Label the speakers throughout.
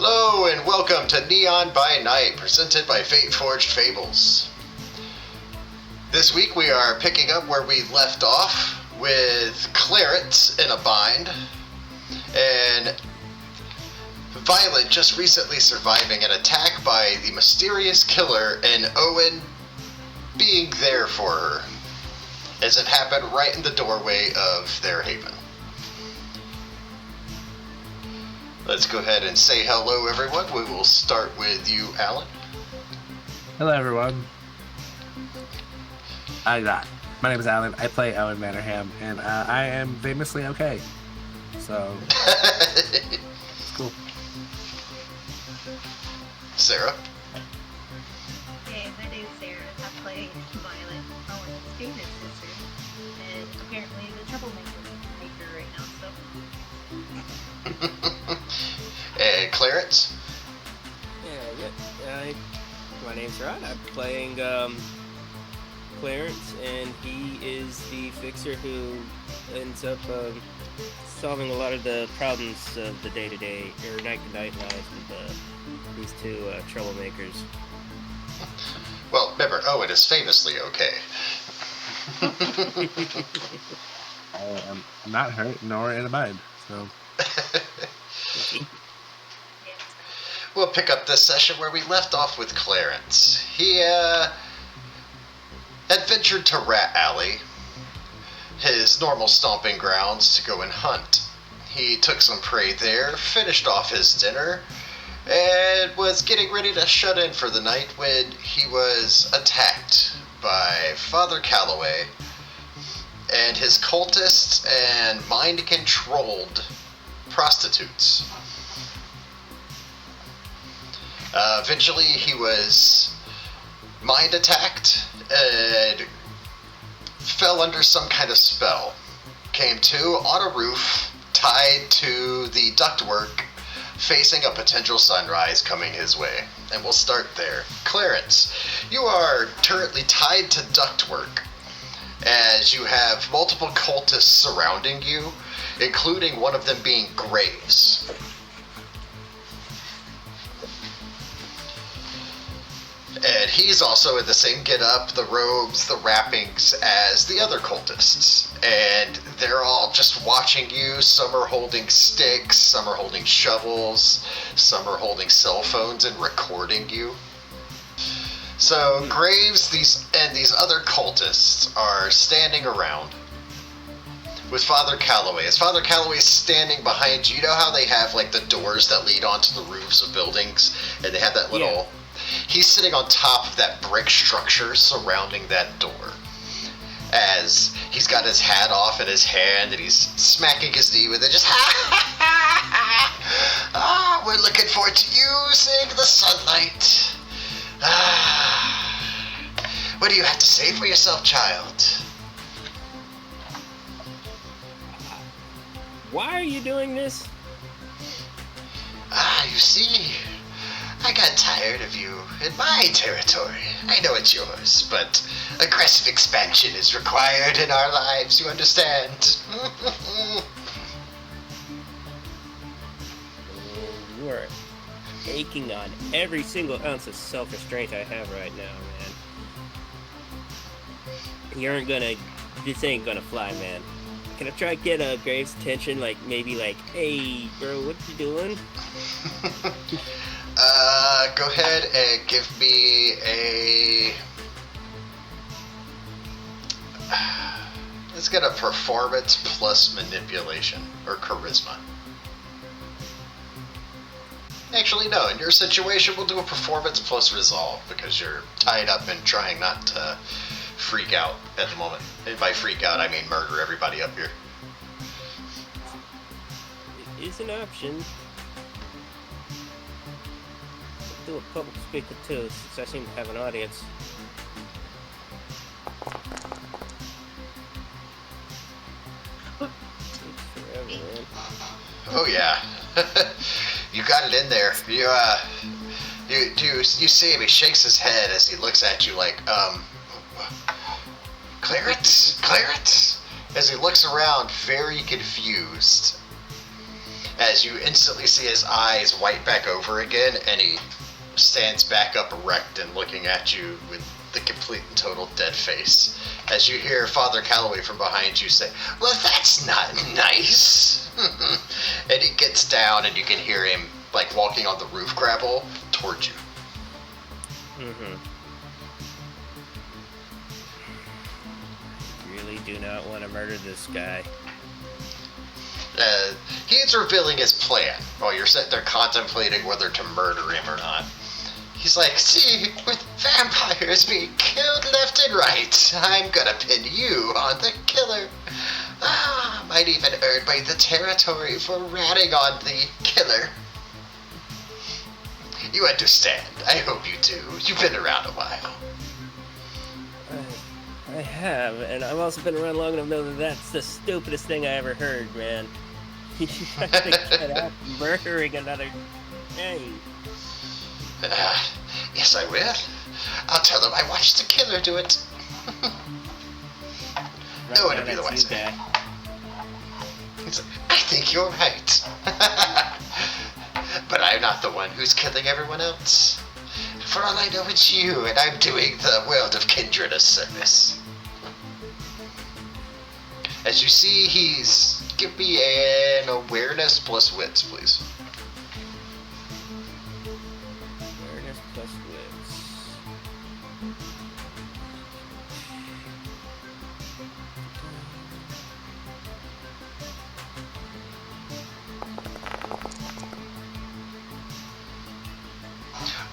Speaker 1: Hello and welcome to Neon by Night, presented by Fate Forged Fables. This week we are picking up where we left off with Clarence in a bind, and Violet just recently surviving an attack by the mysterious killer, and Owen being there for her, as it happened right in the doorway of their haven. Let's go ahead and say hello, everyone. We will start with you, Alan.
Speaker 2: Hello, everyone. My name is Alan. I play Owen Vanderham, and I am famously okay. So, it's cool.
Speaker 1: Sarah?
Speaker 3: Hey, my name's Sarah. I play Violet, Owen's favorite sister, and apparently the troublemaker right now, so...
Speaker 1: And Clarence?
Speaker 4: My name's Rod. I'm playing Clarence, and he is the fixer who ends up solving a lot of the problems of the day-to-day, or night-to-night lives with these two troublemakers.
Speaker 1: Well, remember, Owen is famously okay.
Speaker 2: I'm not hurt nor in a bind, so...
Speaker 1: We'll pick up this session where we left off with Clarence. He had ventured to Rat Alley, his normal stomping grounds, to go and hunt. He took some prey there, finished off his dinner, and was getting ready to shut in for the night when he was attacked by Father Calloway and his cultists and mind-controlled prostitutes. Eventually he was mind attacked and fell under some kind of spell. Came to on a roof, tied to the ductwork, facing a potential sunrise coming his way. And we'll start there. Clarence, you are currently tied to ductwork, as you have multiple cultists surrounding you, including one of them being Graves. And he's also in the same get-up, the robes, the wrappings as the other cultists. And they're all just watching you. Some are holding sticks, some are holding shovels, some are holding cell phones and recording you. So Graves these other cultists are standing around with Father Calloway. As Father Calloway is standing behind you, you know how they have like the doors that lead onto the roofs of buildings, and they have that little...
Speaker 4: Yeah.
Speaker 1: He's sitting on top of that brick structure surrounding that door, as he's got his hat off in his hand and he's smacking his knee with it, just we're looking forward to using the sunlight. What do you have to say for yourself, child?
Speaker 4: Why are you doing this?
Speaker 1: You see, I got tired of you in my territory. I know it's yours, but aggressive expansion is required in our lives, you understand?
Speaker 4: You are aching on every single ounce of self-restraint I have right now, man. This ain't gonna fly, man. Can I try to get Graves' attention, hey, bro, what you doing?
Speaker 1: Go ahead and give me a... Let's get a performance plus manipulation, or charisma. Actually, no, in your situation, we'll do a performance plus resolve, because you're tied up and trying not to freak out at the moment. And by freak out, I mean murder everybody up here.
Speaker 4: It is an option. Do a public speaker too, since I seem to have an audience. Forever, man.
Speaker 1: Oh yeah, you got it in there. You see him. He shakes his head as he looks at you like, Clarence, as he looks around, very confused. as you instantly see his eyes white back over again, and he stands back up erect and looking at you with the complete and total dead face. As you hear Father Calloway from behind you say, "Well, that's not nice." And he gets down, and you can hear him like walking on the roof gravel towards you.
Speaker 4: Really do not want to murder this guy.
Speaker 1: He's revealing his plan while you're sitting there contemplating whether to murder him or not. He's like, "See, with vampires being killed left and right, I'm gonna pin you on the killer. Might even earn me the territory for ratting on the killer. You understand. I hope you do. You've been around a while."
Speaker 4: I have, and I've also been around long enough to know that that's the stupidest thing I ever heard, man. You have to get out murdering another thing.
Speaker 1: Yes, I will. I'll tell them I watched the killer do it. No one would be the wiser. I think you're right. But I'm not the one who's killing everyone else. For all I know, it's you, and I'm doing the world of kindred a service. As you see, give me an awareness plus wits, please.
Speaker 4: Awareness plus wits.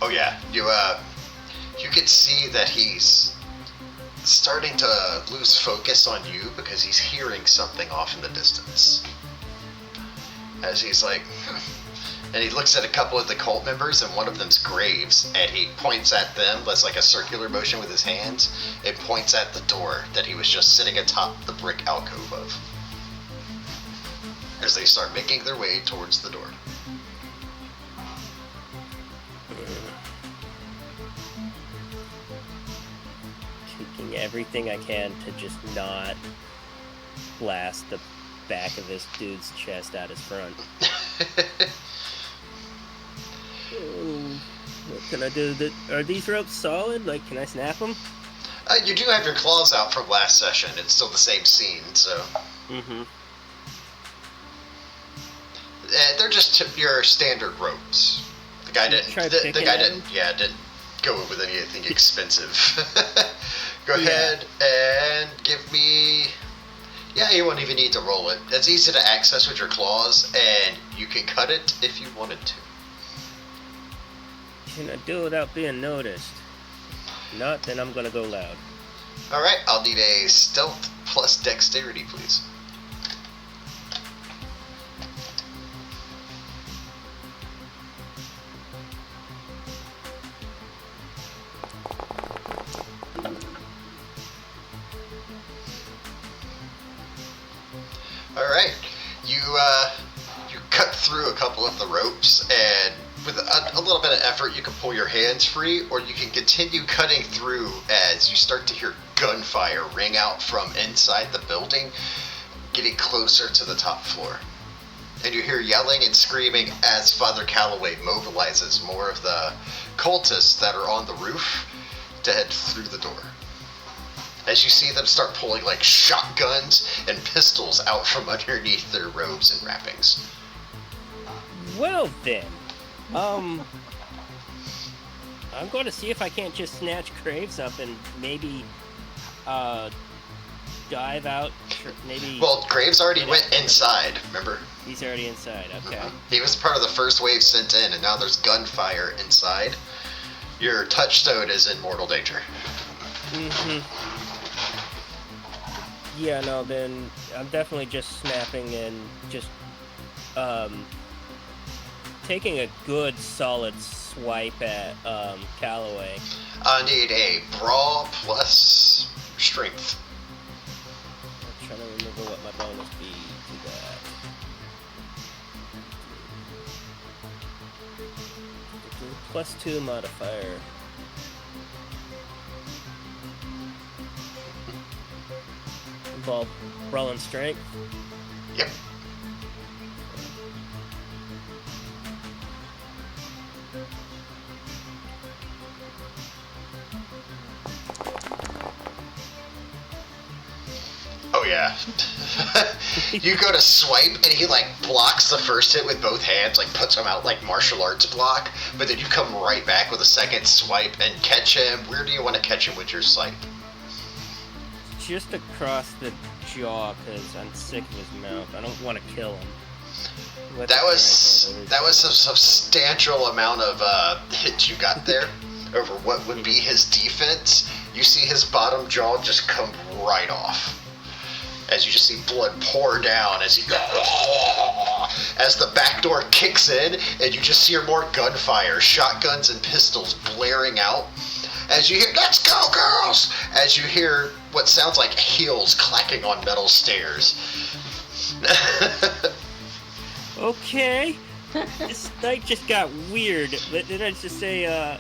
Speaker 1: Oh yeah, you can see that he's starting to lose focus on you because he's hearing something off in the distance. As he's like, and he looks at a couple of the cult members, and one of them's Graves, and he points at them. That's like a circular motion with his hands. It points at the door that he was just sitting atop the brick alcove of. As they start making their way towards the door.
Speaker 4: Taking everything I can to just not blast the back of this dude's chest out his front. What can I do? Are these ropes solid? Like, can I snap them?
Speaker 1: You do have your claws out from last session. It's still the same scene, so. They're just your standard ropes. The guy didn't. The guy didn't. Yeah, didn't go with anything expensive. Go ahead and give me. Yeah, you won't even need to roll it. It's easy to access with your claws, and you can cut it if you wanted to.
Speaker 4: Can I do it without being noticed? Not, then I'm gonna go loud.
Speaker 1: Alright, I'll need a stealth plus dexterity, please. Alright, you cut through a couple of the ropes, and with a little bit of effort you can pull your hands free, or you can continue cutting through as you start to hear gunfire ring out from inside the building, getting closer to the top floor. And you hear yelling and screaming as Father Calloway mobilizes more of the cultists that are on the roof to head through the door. As you see them start pulling like shotguns and pistols out from underneath their robes and wrappings.
Speaker 4: Well then, I'm going to see if I can't just snatch Graves up and maybe dive out. Maybe.
Speaker 1: Well, Graves already went inside. Remember?
Speaker 4: He's already inside. Okay.
Speaker 1: Mm-hmm. He was part of the first wave sent in, and now there's gunfire inside. Your touchstone is in mortal danger.
Speaker 4: Yeah, no, then I'm definitely just snapping and just taking a good solid swipe at Calloway.
Speaker 1: I need a brawl plus strength.
Speaker 4: I'm trying to remember what my bonus be to that. +2 modifier. Brawl and strength.
Speaker 1: Yep. Yeah. You go to swipe, and he, like, blocks the first hit with both hands, like, puts him out like martial arts block, but then you come right back with a second swipe and catch him. Where do you want to catch him with your swipe?
Speaker 4: Just across the jaw, because I'm sick of his mouth. I don't want to kill him.
Speaker 1: That was a substantial amount of hits you got there over what would be his defense. You see his bottom jaw just come right off. As you just see blood pour down as the back door kicks in, and you just hear more gunfire, shotguns and pistols blaring out. As you hear, "Let's go, girls!" As you hear what sounds like heels clacking on metal stairs.
Speaker 4: Okay. This night just got weird. But then I just say, I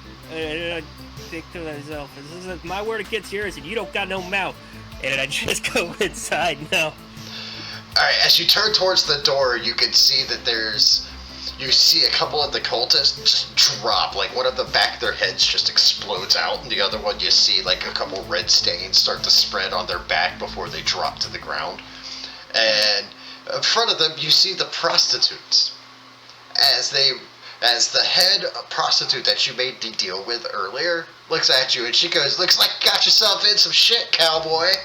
Speaker 4: think to myself, this is my word against yours, and you don't got no mouth. And I just go inside now.
Speaker 1: Alright, as you turn towards the door, you can see that you see a couple of the cultists just drop. Like, one of the back of their heads just explodes out, and the other one you see, like, a couple red stains start to spread on their back before they drop to the ground. And in front of them, you see the prostitutes. As the head prostitute that you made the deal with earlier looks at you, and she goes, "Looks like you got yourself in some shit, cowboy."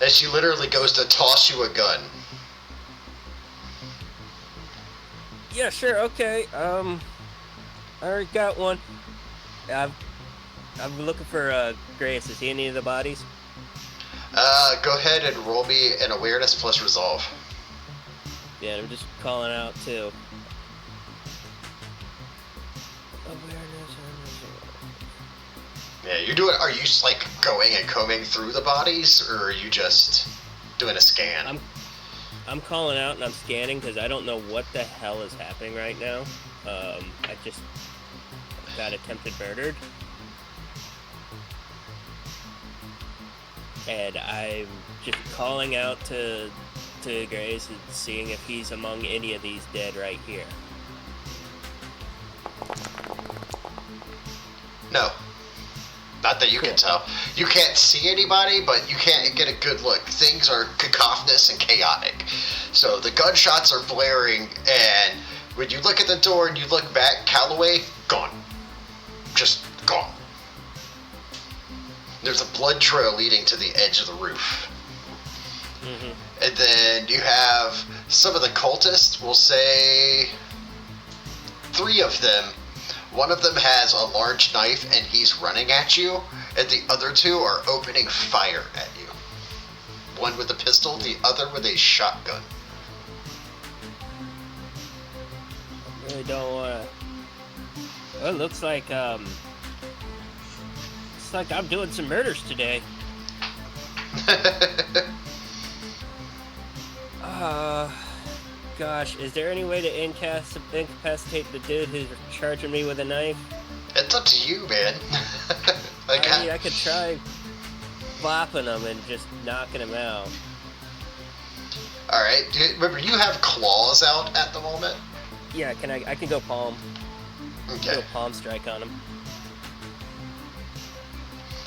Speaker 1: And she literally goes to toss you a gun.
Speaker 4: Yeah, sure, okay. I already got one. I'm looking for Grace. Is he any of the bodies?
Speaker 1: Go ahead and roll me an awareness plus resolve.
Speaker 4: Yeah, I'm just calling out too.
Speaker 1: Yeah, you're doing. Are you just like going and combing through the bodies, or are you just doing a scan?
Speaker 4: I'm calling out and I'm scanning because I don't know what the hell is happening right now. I just got attempted murdered, and I'm just calling out to Grace and seeing if he's among any of these dead right here.
Speaker 1: No. Not that you can tell. You can't see anybody, but you can't get a good look. Things are cacophonous and chaotic. So the gunshots are blaring, and when you look at the door and you look back, Calloway, gone. Just gone. There's a blood trail leading to the edge of the roof.
Speaker 4: Mm-hmm.
Speaker 1: And then you have some of the cultists, we'll say 3 of them. One of them has a large knife and he's running at you, and the other 2 are opening fire at you. One with a pistol, the other with a shotgun.
Speaker 4: I really don't wanna... Well, it looks like I'm doing some murders today. Gosh, is there any way to incapacitate the dude who's charging me with a knife?
Speaker 1: It's up to you, man.
Speaker 4: I could try bopping him and just knocking him out.
Speaker 1: Alright, remember you have claws out at the moment?
Speaker 4: Yeah, I can go palm.
Speaker 1: Okay.
Speaker 4: Go palm strike on him.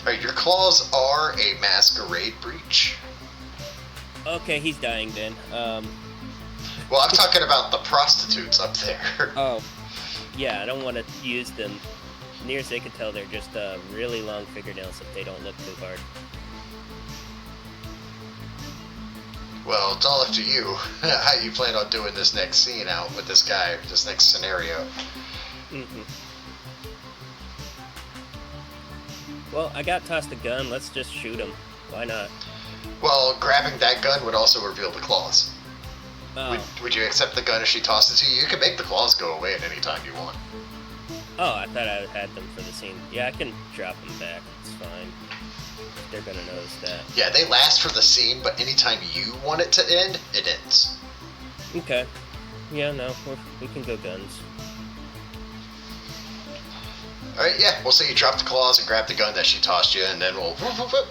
Speaker 1: Alright, your claws are a masquerade breach.
Speaker 4: Okay, he's dying then.
Speaker 1: Well, I'm talking about the prostitutes up there.
Speaker 4: Oh, yeah, I don't want to use them. Near as they can tell, they're just really long fingernails if they don't look too hard.
Speaker 1: Well, it's all up to you how you plan on doing this next scene out with this guy, this next scenario.
Speaker 4: Mm-hmm. Well, I got tossed a gun. Let's just shoot him. Why not?
Speaker 1: Well, grabbing that gun would also reveal the claws.
Speaker 4: Oh.
Speaker 1: Would you accept the gun if she tossed it to you? You can make the claws go away at any time you want.
Speaker 4: Oh, I thought I had them for the scene. Yeah, I can drop them back. It's fine. They're gonna notice that.
Speaker 1: Yeah, they last for the scene, but anytime you want it to end, it ends.
Speaker 4: Okay. Yeah, no, we can go guns.
Speaker 1: Alright, yeah, we'll say you drop the claws and grab the gun that she tossed you, and then we'll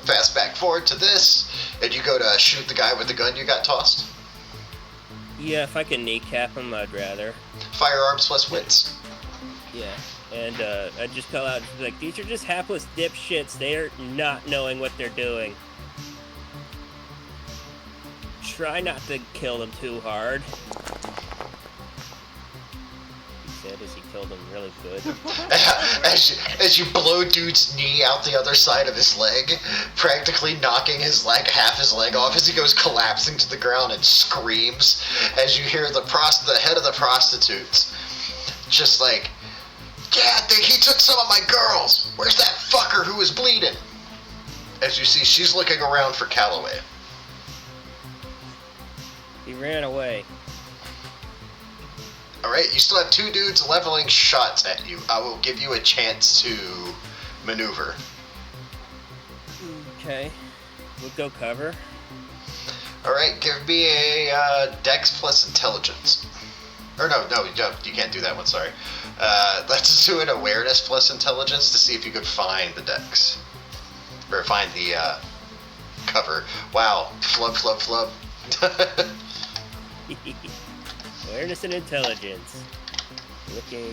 Speaker 1: fast back forward to this, and you go to shoot the guy with the gun you got tossed.
Speaker 4: Yeah, if I can kneecap him, I'd rather.
Speaker 1: Firearms plus wits.
Speaker 4: Yeah, and I'd just call out, like, these are just hapless dipshits. They're not knowing what they're doing. try not to kill them too hard. He said as he killed him really good.
Speaker 1: as you blow dude's knee out the other side of his leg, practically knocking his leg, half his leg off as he goes collapsing to the ground and screams as you hear the head of the prostitutes just like, yeah, he took some of my girls. Where's that fucker who was bleeding? As you see, she's looking around for Calloway.
Speaker 4: He ran away.
Speaker 1: Alright, you still have two dudes leveling shots at you. I will give you a chance to maneuver.
Speaker 4: Okay. We'll go cover.
Speaker 1: Alright, give me a Dex plus Intelligence. Or no, you can't do that one, sorry. Let's do an Awareness plus Intelligence to see if you could find the Dex. Or find the cover. Wow, flub.
Speaker 4: Awareness and intelligence. Looking.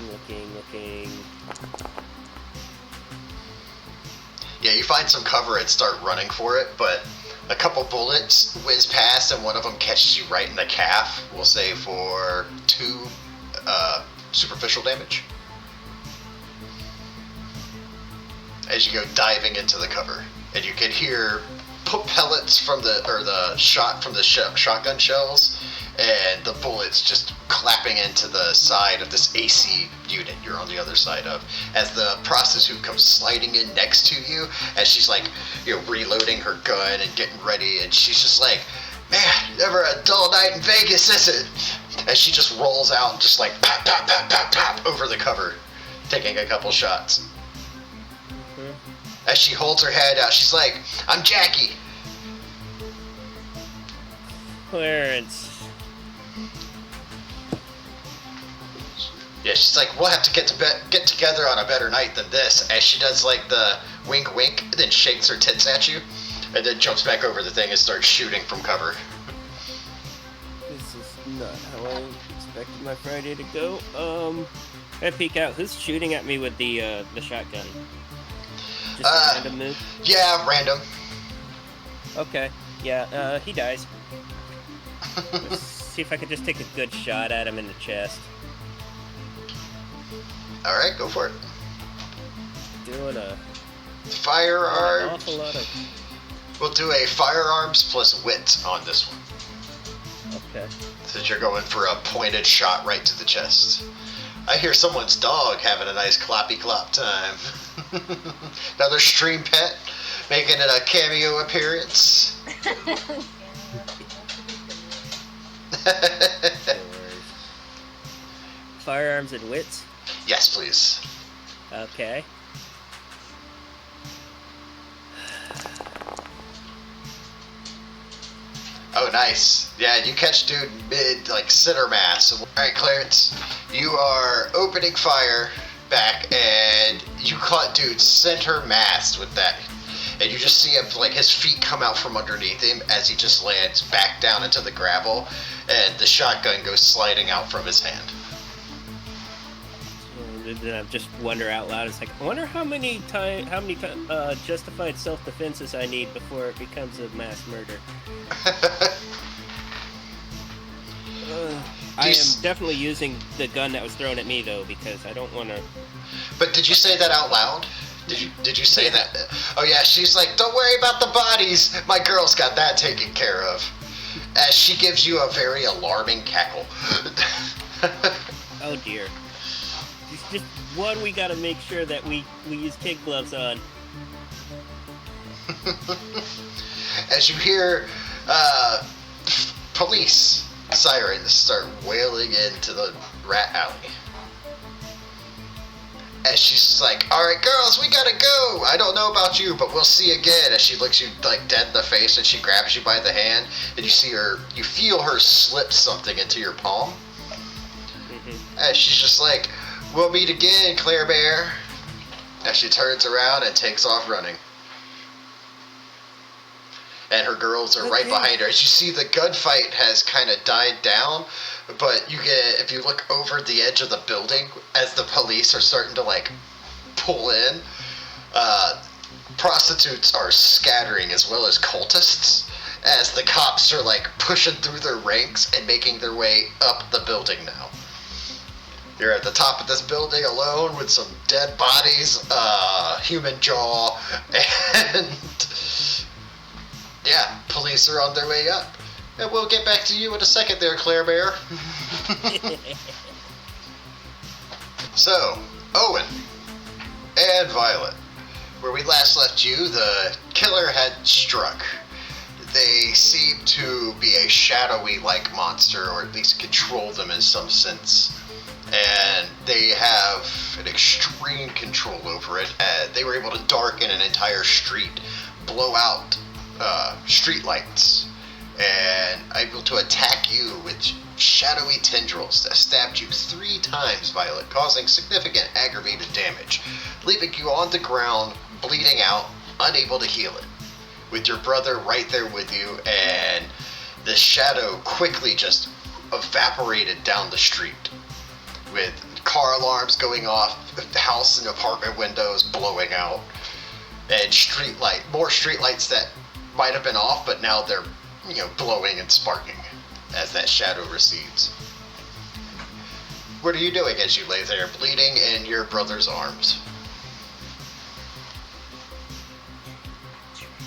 Speaker 1: Yeah, you find some cover and start running for it, but a couple bullets whiz past and one of them catches you right in the calf. We'll say for 2 superficial damage. As you go diving into the cover. And you can hear pellets from the shot from the shotgun shells and the bullets just clapping into the side of this AC unit you're on the other side of, as the prostitute comes sliding in next to you, as she's like, reloading her gun and getting ready, and she's just like, man, never a dull night in Vegas, is it? As she just rolls out and just like pop, pop, pop, pop, pop over the cover, taking a couple shots. As she holds her head out, she's like, I'm Jackie.
Speaker 4: Clarence.
Speaker 1: Yeah, she's like, we'll have to get together on a better night than this. As she does like the wink wink, and then shakes her tits at you, and then jumps back over the thing and starts shooting from cover.
Speaker 4: This is not how I expected my Friday to go. I peek out. Who's shooting at me with the shotgun? Just a random move?
Speaker 1: Yeah, random.
Speaker 4: Okay. Yeah, he dies. Let's see if I could just take a good shot at him in the chest.
Speaker 1: Alright, go for it.
Speaker 4: Doing an
Speaker 1: Firearms.
Speaker 4: awful lot of...
Speaker 1: We'll do a firearms plus wit on this one.
Speaker 4: Okay.
Speaker 1: Since you're going for a pointed shot right to the chest. I hear someone's dog having a nice cloppy clop time. Another stream pet making it a cameo appearance.
Speaker 4: Firearms and wits?
Speaker 1: Yes, please.
Speaker 4: Okay.
Speaker 1: Oh, nice. Yeah, you catch dude mid, like, center mass. Alright, Clarence, you are opening fire back, and you caught dude center mass with that. And you just see him, like, his feet come out from underneath him as he just lands back down into the gravel, and the shotgun goes sliding out from his hand.
Speaker 4: And then I just wonder out loud. It's like, I wonder how many justified self-defenses I need before it becomes a mass murder. I am definitely using the gun that was thrown at me, though, because I don't want to...
Speaker 1: But did you say that out loud? Did you say that? Oh yeah, she's like, don't worry about the bodies. My girl's got that taken care of. As she gives you a very alarming cackle.
Speaker 4: Oh dear. It's just one, we gotta make sure that we use kid gloves on.
Speaker 1: As you hear police sirens start wailing into the rat alley. As she's like, alright girls, we gotta go! I don't know about you, but we'll see again. As she looks you like dead in the face and she grabs you by the hand, and you feel her slip something into your palm. Mm-hmm. As she's just like, we'll meet again, Claire Bear. As she turns around and takes off running. And her girls are right behind her. As you see, the gunfight has kind of died down, but if you look over the edge of the building, as the police are starting to like pull in, prostitutes are scattering as well as cultists, as the cops are like pushing through their ranks and making their way up the building now. You're at the top of this building alone with some dead bodies, human jaw, and yeah, police are on their way up. And we'll get back to you in a second there, Claire Bear. So, Owen and Violet, where we last left you, the killer had struck. They seem to be a shadowy-like monster, or at least control them in some sense. And they have an extreme control over it. They were able to darken an entire street, blow out street lights, and able to attack you with shadowy tendrils that stabbed you 3 times, Violet, causing significant aggravated damage, leaving you on the ground, bleeding out, unable to heal it, with your brother right there with you, and the shadow quickly just evaporated down the street, with car alarms going off, house and apartment windows blowing out, and more street lights that might have been off, but now they're, glowing and sparking as that shadow recedes. What are you doing as you lay there bleeding in your brother's arms?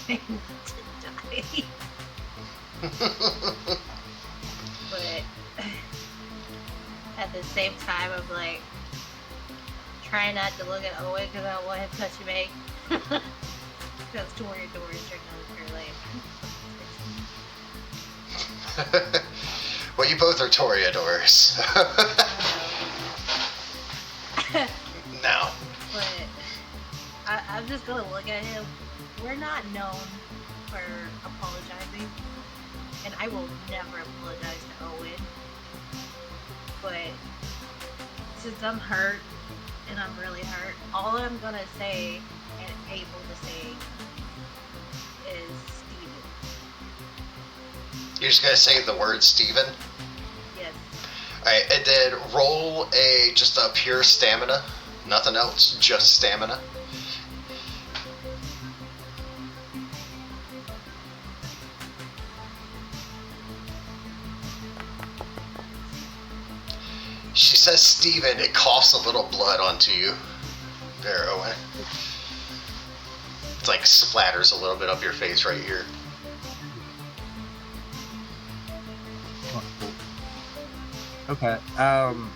Speaker 3: Trying not to die. But at the same time, I'm like trying not to look at Owen because I don't want him touching me. Because Toreador is another lame.
Speaker 1: Well, you both are Toreadors. No.
Speaker 3: But I'm just gonna look at him. We're not known for apologizing, and I will never apologize to Owen. But since I'm hurt, and I'm really hurt, all I'm gonna say and able to say is Steven.
Speaker 1: You're just gonna say the word Steven?
Speaker 3: Yes.
Speaker 1: Alright, and then roll just a pure stamina. Nothing else, just stamina. She says Steven, it coughs a little blood onto you. There, Owen. It's like splatters a little bit up your face right here.
Speaker 2: Okay. I'm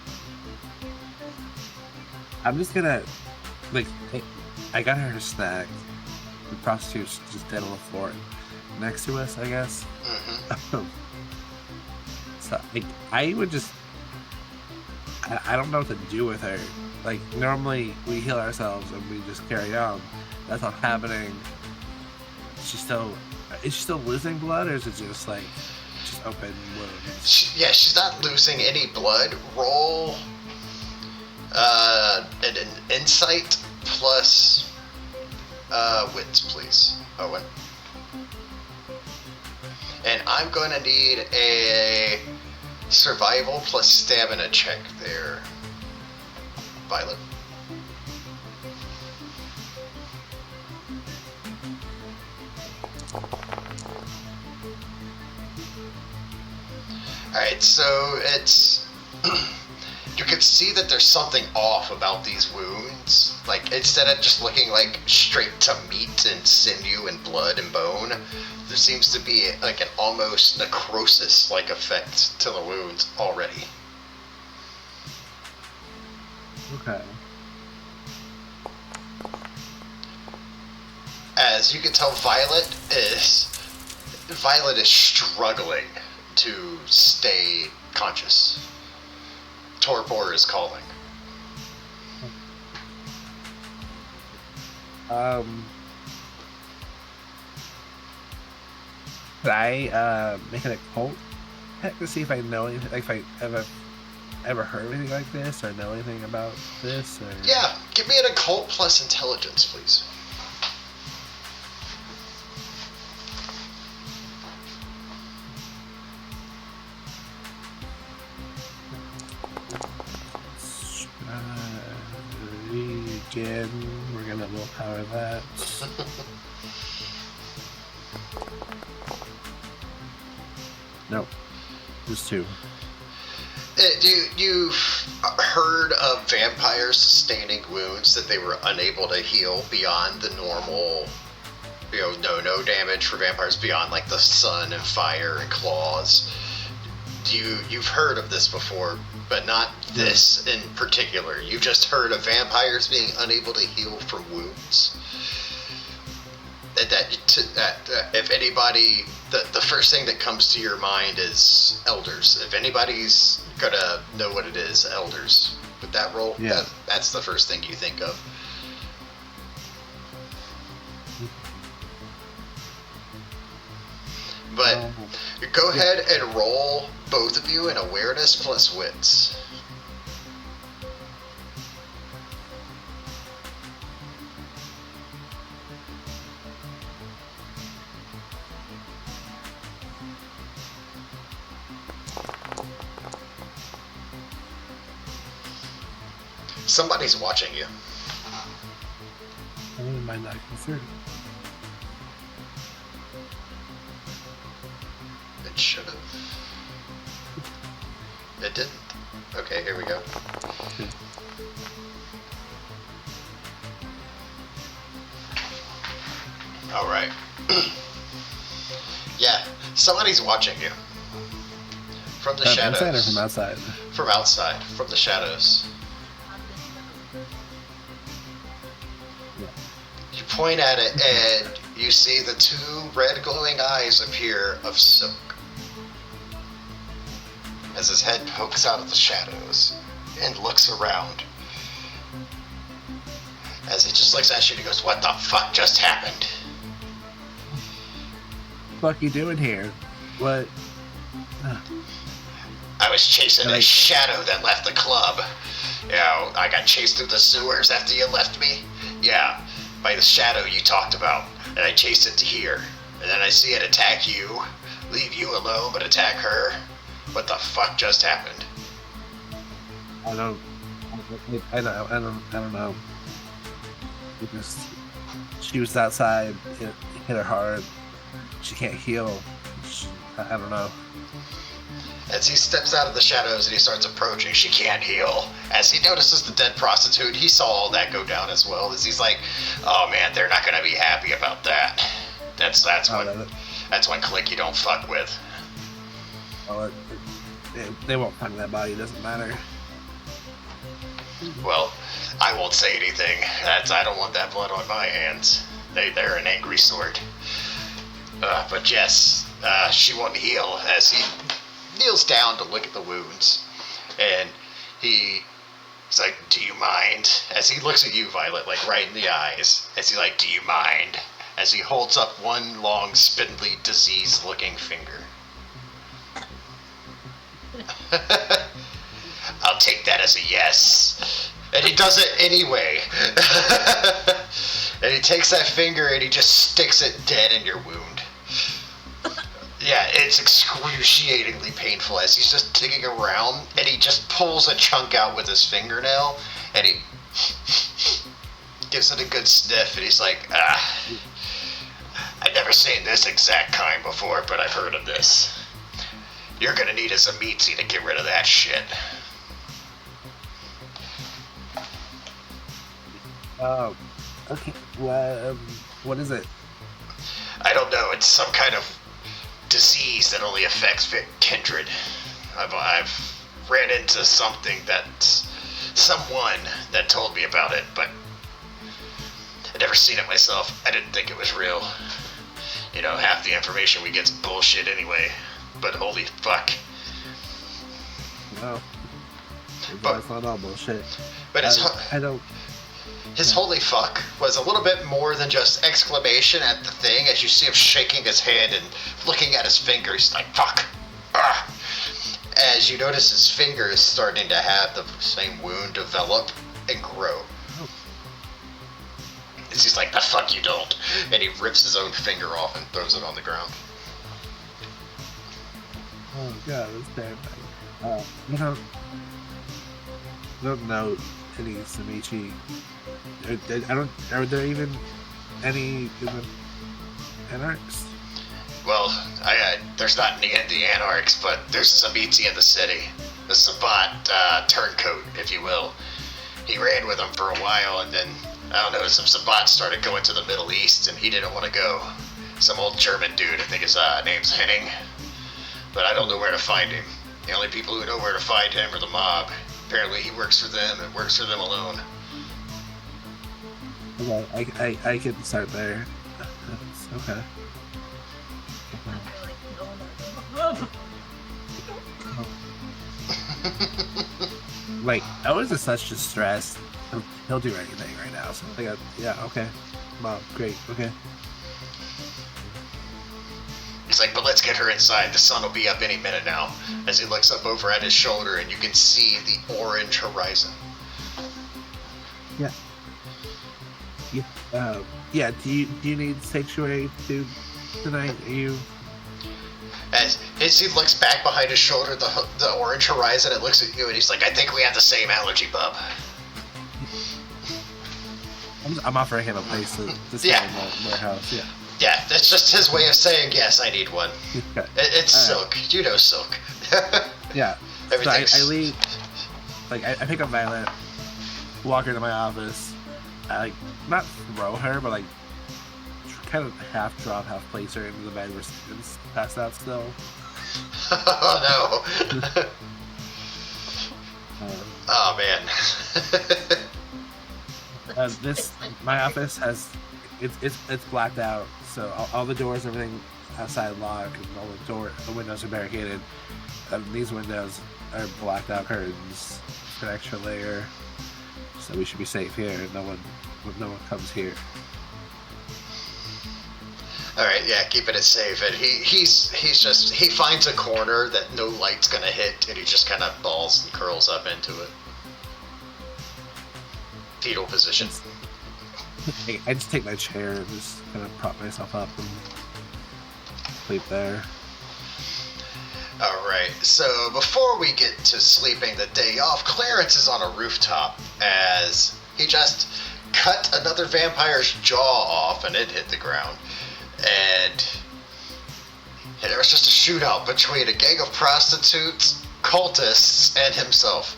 Speaker 2: just gonna hey, I got her snack. The prostitute's just dead on the floor next to us, I guess.
Speaker 1: Mm-hmm.
Speaker 2: So I would just. I don't know what to do with her. Like, normally we heal ourselves and we just carry on. That's not happening. Is she still losing blood, or is it just open wounds?
Speaker 1: She's not losing any blood. Roll an insight plus wits, please, Owen. And I'm going to need a survival plus stamina check there, Violet. Alright, so it's you can see that there's something off about these wounds. Like, instead of just looking like straight to meat and sinew and blood and bone, there seems to be like an almost necrosis-like effect to the wounds already.
Speaker 2: Okay.
Speaker 1: As you can tell, Violet is struggling to stay conscious. Torpor is calling.
Speaker 2: Could I make an occult check to see if I know anything, like if I ever heard anything like this or know anything about this? Or...
Speaker 1: Yeah, give me an occult plus intelligence, please.
Speaker 2: Again, we're gonna willpower that. Just 2.
Speaker 1: You've heard of vampires sustaining wounds that they were unable to heal beyond the normal, no damage for vampires beyond like the sun and fire and claws. You've heard of this before, but not this in particular. You've just heard of vampires being unable to heal from wounds. That if anybody, the first thing that comes to your mind is elders. If anybody's gonna know what it is, elders. With that roll, that's the first thing you think of. But go ahead and roll, both of you, an awareness plus wits. Somebody's watching you.
Speaker 2: I might not consider it.
Speaker 1: It should have. It didn't. Okay, here we go. All right. Yeah, somebody's watching you. From the shadows.
Speaker 2: Inside or from outside?
Speaker 1: From outside, from the shadows. You point at it and you see the 2 red glowing eyes appear of Silk. As his head pokes out of the shadows and looks around. As he just looks at you and he goes, "What the fuck just happened?"
Speaker 2: What you doing here? What?
Speaker 1: I was chasing a shadow that left the club. I got chased through the sewers after you left me. Yeah, by the shadow you talked about. And I chased it to here. And then I see it attack you, leave you alone, but attack her. What the fuck just happened?
Speaker 2: I don't know. She was outside, it hit her hard. She can't heal. I don't know.
Speaker 1: As he steps out of the shadows and he starts approaching, she can't heal. As he notices the dead prostitute, he saw all that go down as well. As he's like, "Oh man, they're not gonna be happy about that." That's one clique you don't fuck with.
Speaker 2: Well, they won't find that body. It doesn't matter.
Speaker 1: Well, I won't say anything. I don't want that blood on my hands. They're an angry sort. But yes, she won't heal. As he kneels down to look at the wounds, and he's like, "Do you mind?" As he looks at you, Violet, like right in the eyes, as he's like, "Do you mind?" As he holds up one long, spindly, diseased-looking finger. I'll take that as a yes. And he does it anyway. And he takes that finger and he just sticks it dead in your wound. Yeah, it's excruciatingly painful as he's just digging around and he just pulls a chunk out with his fingernail and he gives it a good sniff and he's like, I've never seen this exact kind before, but I've heard of this. You're gonna need a Zamitzi to get rid of that shit.
Speaker 2: Oh, okay. Well, what is it?
Speaker 1: I don't know. It's some kind of disease that only affects kindred. I've ran into someone that told me about it, but I'd never seen it myself. I didn't think it was real. Half the information we get's bullshit anyway. But holy fuck.
Speaker 2: No. That's not all bullshit.
Speaker 1: But
Speaker 2: I don't.
Speaker 1: His holy fuck was a little bit more than just exclamation at the thing as you see him shaking his head and looking at his finger. He's like, fuck. As you notice his finger is starting to have the same wound develop and grow.
Speaker 2: Oh.
Speaker 1: He's like, the fuck you don't. And he rips his own finger off and throws it on the ground.
Speaker 2: Oh god, that's terrifying. I don't know any Samichi. Are there even any anarchs?
Speaker 1: Well, there's not the Anarchs, but there's some ET in the city. The Sabat turncoat, if you will. He ran with them for a while, and then, I don't know, some Sabats started going to the Middle East, and he didn't want to go. Some old German dude, I think his name's Henning. But I don't know where to find him. The only people who know where to find him are the mob. Apparently he works for them and works for them alone.
Speaker 2: Okay, I can start there. That's okay.
Speaker 3: I feel like going
Speaker 2: Like, Owen's in such distress. He'll do anything right now. So I got, yeah, okay. Mom, great, okay.
Speaker 1: He's like, but let's get her inside. The sun will be up any minute now. As he looks up over at his shoulder, and you can see the orange horizon.
Speaker 2: Yeah. Yeah. Do you need sanctuary tonight? Are you?
Speaker 1: As he looks back behind his shoulder, the orange horizon, it looks at you, and he's like, I think we have the same allergy, bub.
Speaker 2: I'm offering him a place to stay in the warehouse. Yeah.
Speaker 1: Yeah, that's just his way of saying, yes, I need one.
Speaker 2: Okay.
Speaker 1: It's Silk.
Speaker 2: Right.
Speaker 1: You know Silk.
Speaker 2: Yeah.
Speaker 1: Everything's...
Speaker 2: So I leave. Like I pick up Violet, walk her to my office. I like not throw her, but like kind of half drop, half place her into the bed where Steven's passed out still.
Speaker 1: Oh no. Oh man.
Speaker 2: My office has it's blacked out, so all the doors, everything outside locked, and all the windows are barricaded. These windows are blacked out curtains, an extra layer, so we should be safe here. No one comes here.
Speaker 1: All right, yeah, keeping it safe. And he finds a corner that no light's gonna hit, and he just kind of balls and curls up into it. Fetal position.
Speaker 2: I just take my chair and just kind of prop myself up and sleep there.
Speaker 1: Alright, so before we get to sleeping the day off, Clarence is on a rooftop as he just cut another vampire's jaw off and it hit the ground. And there was just a shootout between a gang of prostitutes, cultists, and himself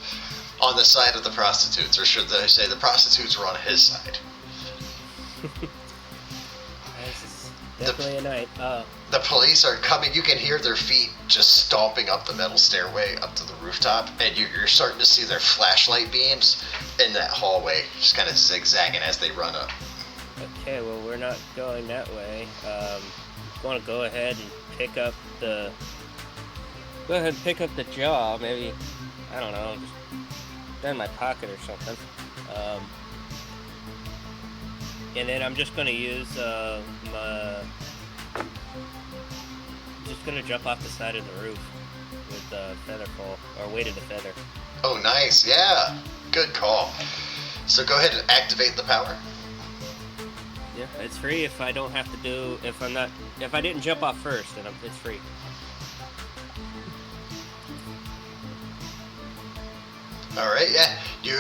Speaker 1: on the side of the prostitutes, or should I say the prostitutes were on his side.
Speaker 4: This is definitely a night.
Speaker 1: The police are coming. You can hear their feet just stomping up the metal stairway up to the rooftop, and you're starting to see their flashlight beams in that hallway, just kind of zigzagging as they run up.
Speaker 4: Okay, well, we're not going that way. Want to go ahead and pick up the jaw, maybe, I don't know, just in my pocket or something. And then I'm just going to use just going to jump off the side of the roof with the feather fall, or weight of the feather.
Speaker 1: Oh, nice. Yeah. Good call. So go ahead and activate the power.
Speaker 4: Yeah, it's free if I don't have to do, if I didn't jump off first, then it's free.
Speaker 1: Alright, yeah. You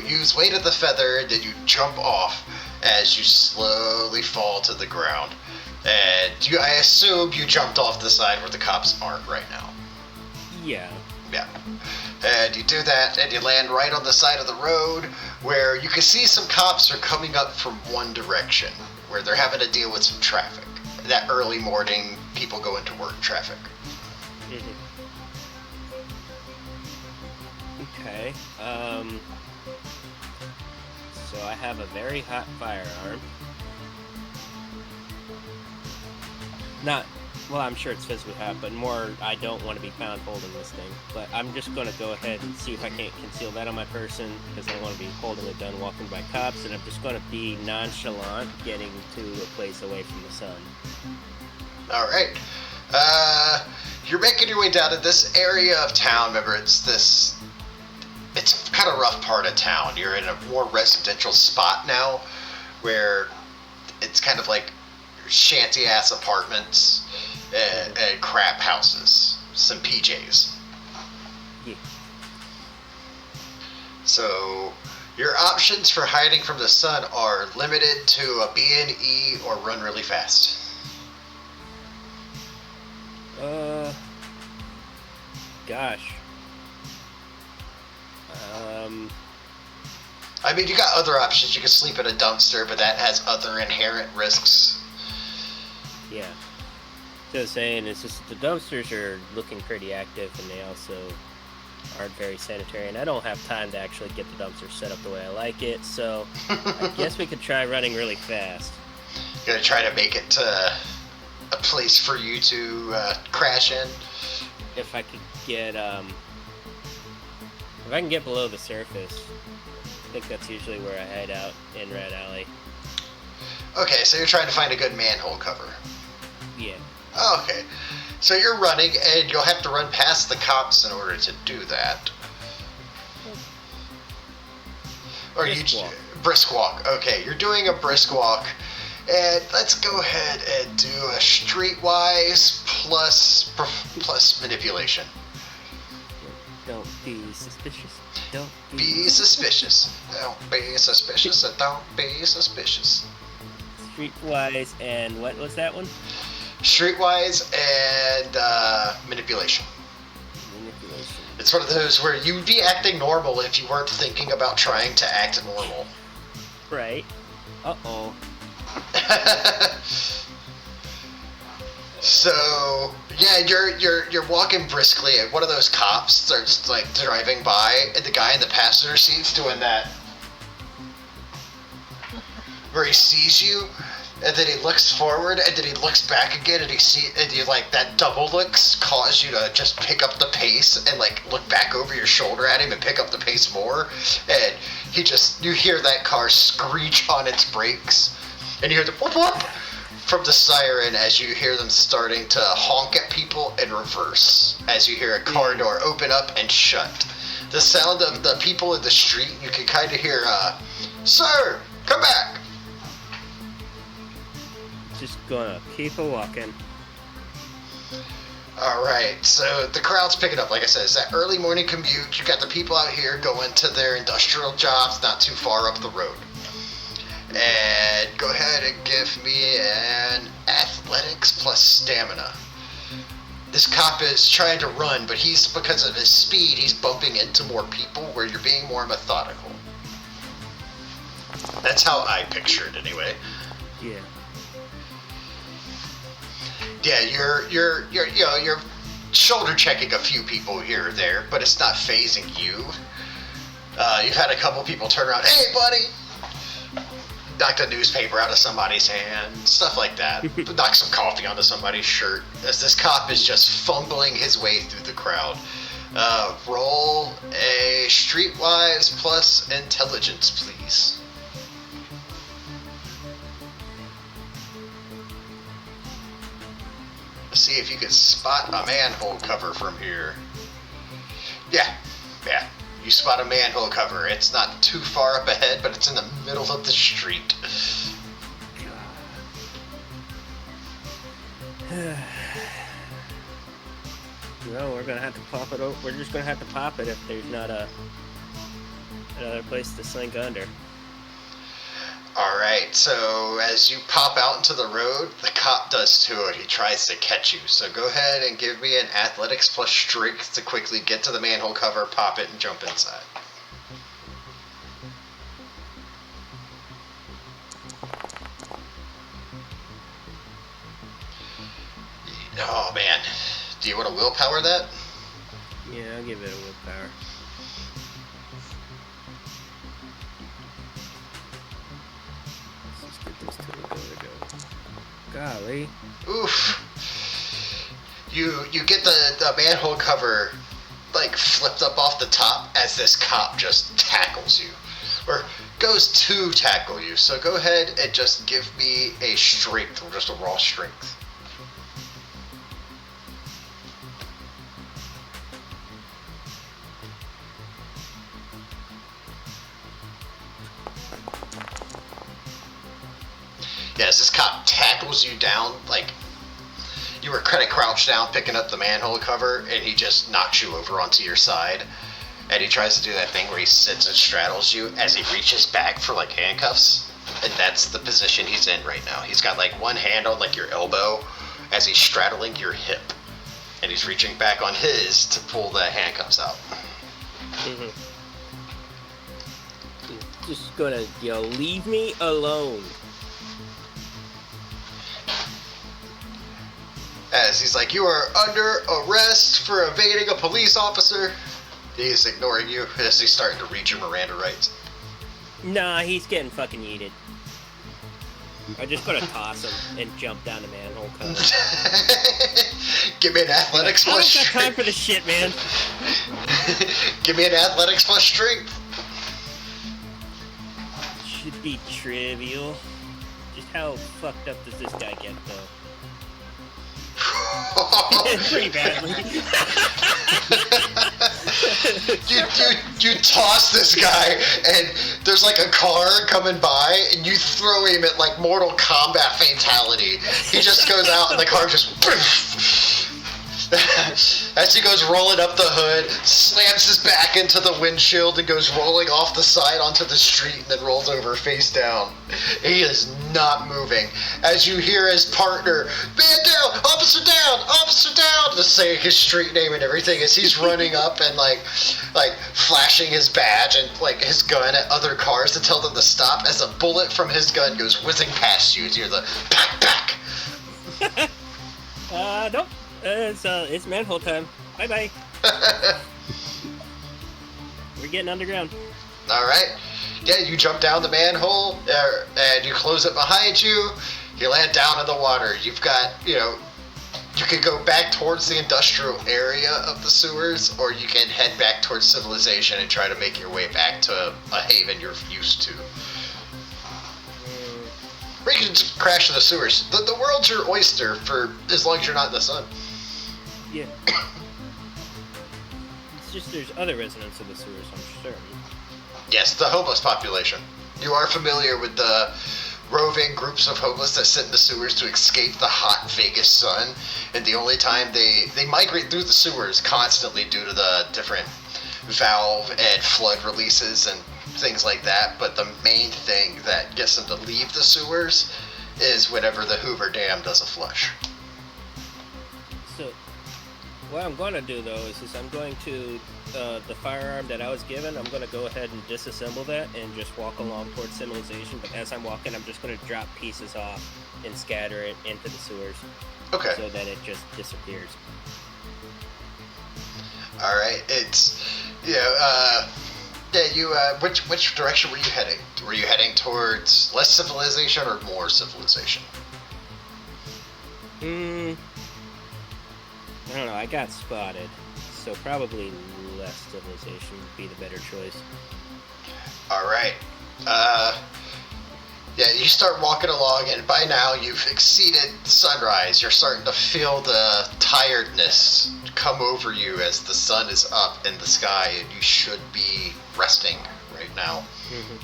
Speaker 1: use weight of the feather, then you jump off as you slowly fall to the ground. And I assume you jumped off the side where the cops aren't right now.
Speaker 4: Yeah.
Speaker 1: Yeah. And you do that, and you land right on the side of the road where you can see some cops are coming up from one direction, where they're having to deal with some traffic. That early morning, people go into work traffic.
Speaker 4: Mm-hmm. Okay. So I have a very hot firearm. Well, I'm sure it's physically hot, but more I don't want to be found holding this thing. But I'm just going to go ahead and see if I can't conceal that on my person, because I don't want to be holding a gun walking by cops, and I'm just going to be nonchalant getting to a place away from the sun.
Speaker 1: Alright. You're making your way down to this area of town. Remember, it's kind of rough part of town. You're in a more residential spot now, where it's kind of like shanty-ass apartments and crap houses. Some PJs.
Speaker 4: Yeah.
Speaker 1: So, your options for hiding from the sun are limited to a B&E or run really fast.
Speaker 4: gosh.
Speaker 1: I mean, you got other options. You can sleep in a dumpster, but that has other inherent risks.
Speaker 4: Yeah. Just saying, it's just the dumpsters are looking pretty active, and they also aren't very sanitary, and I don't have time to actually get the dumpster set up the way I like it, so I guess we could try running really fast.
Speaker 1: You're gonna try to make it to a place for you to crash in?
Speaker 4: If I could get, if I can get below the surface, I think that's usually where I hide out in Red Alley.
Speaker 1: Okay, so you're trying to find a good manhole cover.
Speaker 4: Yeah.
Speaker 1: Okay, so you're running, and you'll have to run past the cops in order to do that. Or
Speaker 4: Brisk
Speaker 1: you
Speaker 4: walk.
Speaker 1: brisk walk. Okay, you're doing a brisk walk, and let's go ahead and do a streetwise plus manipulation.
Speaker 4: Don't be suspicious. Don't
Speaker 1: Be suspicious. Don't be suspicious. Don't be suspicious.
Speaker 4: Streetwise, and what was that one?
Speaker 1: Streetwise and manipulation.
Speaker 4: Manipulation.
Speaker 1: It's one of those where you'd be acting normal if you weren't thinking about trying to act normal.
Speaker 4: Right. Uh-oh.
Speaker 1: So yeah, you're walking briskly, and one of those cops starts like driving by, and the guy in the passenger seat's doing that, where he sees you, and then he looks forward, and then he looks back again, and you like that double looks cause you to just pick up the pace and like look back over your shoulder at him and pick up the pace more, and you hear that car screech on its brakes, and you hear the whoop whoop from the siren as you hear them starting to honk at people in reverse, as you hear a car door open up and shut. The sound of the people in the street, you can kind of hear, "Sir, come back!"
Speaker 4: Just gonna keep a walking.
Speaker 1: Alright, so the crowd's picking up. Like I said, it's that early morning commute. You got the people out here going to their industrial jobs not too far up the road. And go ahead and give me an athletics plus stamina. This cop is trying to run, but because of his speed, he's bumping into more people where you're being more methodical. That's how I picture it anyway.
Speaker 4: Yeah.
Speaker 1: Yeah, you're shoulder checking a few people here or there, but it's not phasing you. You've had a couple people turn around, "Hey, buddy!" Knocked a newspaper out of somebody's hand, stuff like that. Knock some coffee onto somebody's shirt, as this cop is just fumbling his way through the crowd. Roll a streetwise plus intelligence, please. See if you can spot a manhole cover from here. Yeah. You spot a manhole cover. It's not too far up ahead, but it's in the middle of the street.
Speaker 4: Well, we're gonna have to pop it. We're just gonna have to pop it if there's not another place to slink under.
Speaker 1: Alright, so as you pop out into the road, the cop does too, and he tries to catch you. So go ahead and give me an athletics plus strength to quickly get to the manhole cover, pop it, and jump inside. Oh man, do you want to willpower that?
Speaker 4: Yeah, I'll give it a willpower. Let's just get this to a go. Golly.
Speaker 1: Oof. You get the manhole cover like flipped up off the top as this cop just tackles you. Or goes to tackle you. So go ahead and just give me a strength, or just a raw strength. Yes, this cop tackles you down, like you were kind of crouched down picking up the manhole cover, and he just knocks you over onto your side. And he tries to do that thing where he sits and straddles you as he reaches back for like handcuffs. And that's the position he's in right now. He's got like one hand on like your elbow as he's straddling your hip. And he's reaching back on his to pull the handcuffs out.
Speaker 4: Mm-hmm. Just gonna, leave me alone.
Speaker 1: As he's like, you are under arrest for evading a police officer. He's ignoring you as he's starting to read your Miranda rights.
Speaker 4: Nah, he's getting fucking yeeted. I'm just gonna toss him and jump down the manhole cover.
Speaker 1: Give me an athletics
Speaker 4: I
Speaker 1: plus
Speaker 4: don't got
Speaker 1: strength.
Speaker 4: time for this shit, man.
Speaker 1: Give me an athletics plus strength.
Speaker 4: Should be trivial. Just how fucked up does this guy get, though? Pretty badly.
Speaker 1: you toss this guy, and there's like a car coming by, and you throw him at like Mortal Kombat fatality. He just goes out, and the car just. As he goes rolling up the hood, slams his back into the windshield and goes rolling off the side onto the street and then rolls over face down. He is not moving. As you hear his partner, man down, officer down, to say his street name and everything as he's running up and like flashing his badge and like his gun at other cars to tell them to stop as a bullet from his gun goes whizzing past you. You hear the pack.
Speaker 4: Nope. It's manhole time. Bye-bye. We're getting underground.
Speaker 1: Alright. Yeah, you jump down the manhole, and you close it behind you. You land down in the water. You've got, you can go back towards the industrial area of the sewers, or you can head back towards civilization and try to make your way back to a haven you're used to. Or you can just crash in the sewers. The world's your oyster for as long as you're not in the sun.
Speaker 4: Yeah. It's just there's other residents of the sewers, I'm certain.
Speaker 1: Yes, the homeless population. You are familiar with the roving groups of homeless that sit in the sewers to escape the hot Vegas sun, and the only time they migrate through the sewers constantly due to the different valve and flood releases and things like that, but the main thing that gets them to leave the sewers is whenever the Hoover Dam does a flush.
Speaker 4: So, what I'm going to do, though, is I'm going to, the firearm that I was given, I'm going to go ahead and disassemble that and just walk along towards civilization, but as I'm walking, I'm just going to drop pieces off and scatter it into the sewers.
Speaker 1: Okay.
Speaker 4: So that it just disappears.
Speaker 1: Alright, it's, which direction were you heading? Were you heading towards less civilization or more civilization?
Speaker 4: I don't know, I got spotted, so probably less civilization would be the better choice.
Speaker 1: Alright. You start walking along, and by now you've exceeded sunrise. You're starting to feel the tiredness come over you as the sun is up in the sky, and you should be resting right now.
Speaker 4: Mm-hmm.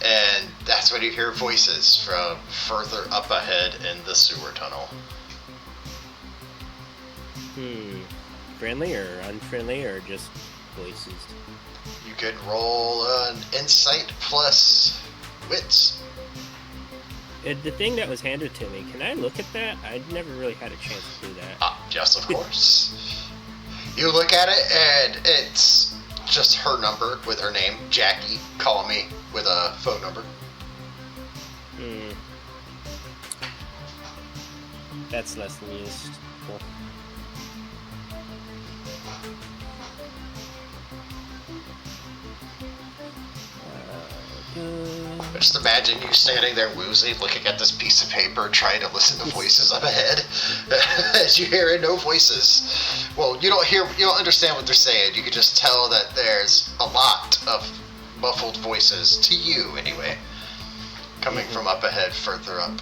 Speaker 1: And that's when you hear voices from further up ahead in the sewer tunnel.
Speaker 4: Friendly or unfriendly or just voices?
Speaker 1: You could roll an insight plus wits.
Speaker 4: The thing that was handed to me, can I look at that? I never really had a chance to do that.
Speaker 1: Yes, of course. You look at it, and it's just her number with her name, Jackie. Call me with a phone number.
Speaker 4: That's less than used. Cool.
Speaker 1: Just imagine you standing there woozy, looking at this piece of paper, trying to listen to voices up ahead. As you hear no voices. Well, you don't understand what they're saying. You can just tell that there's a lot of muffled voices, to you anyway, coming from up ahead, further up.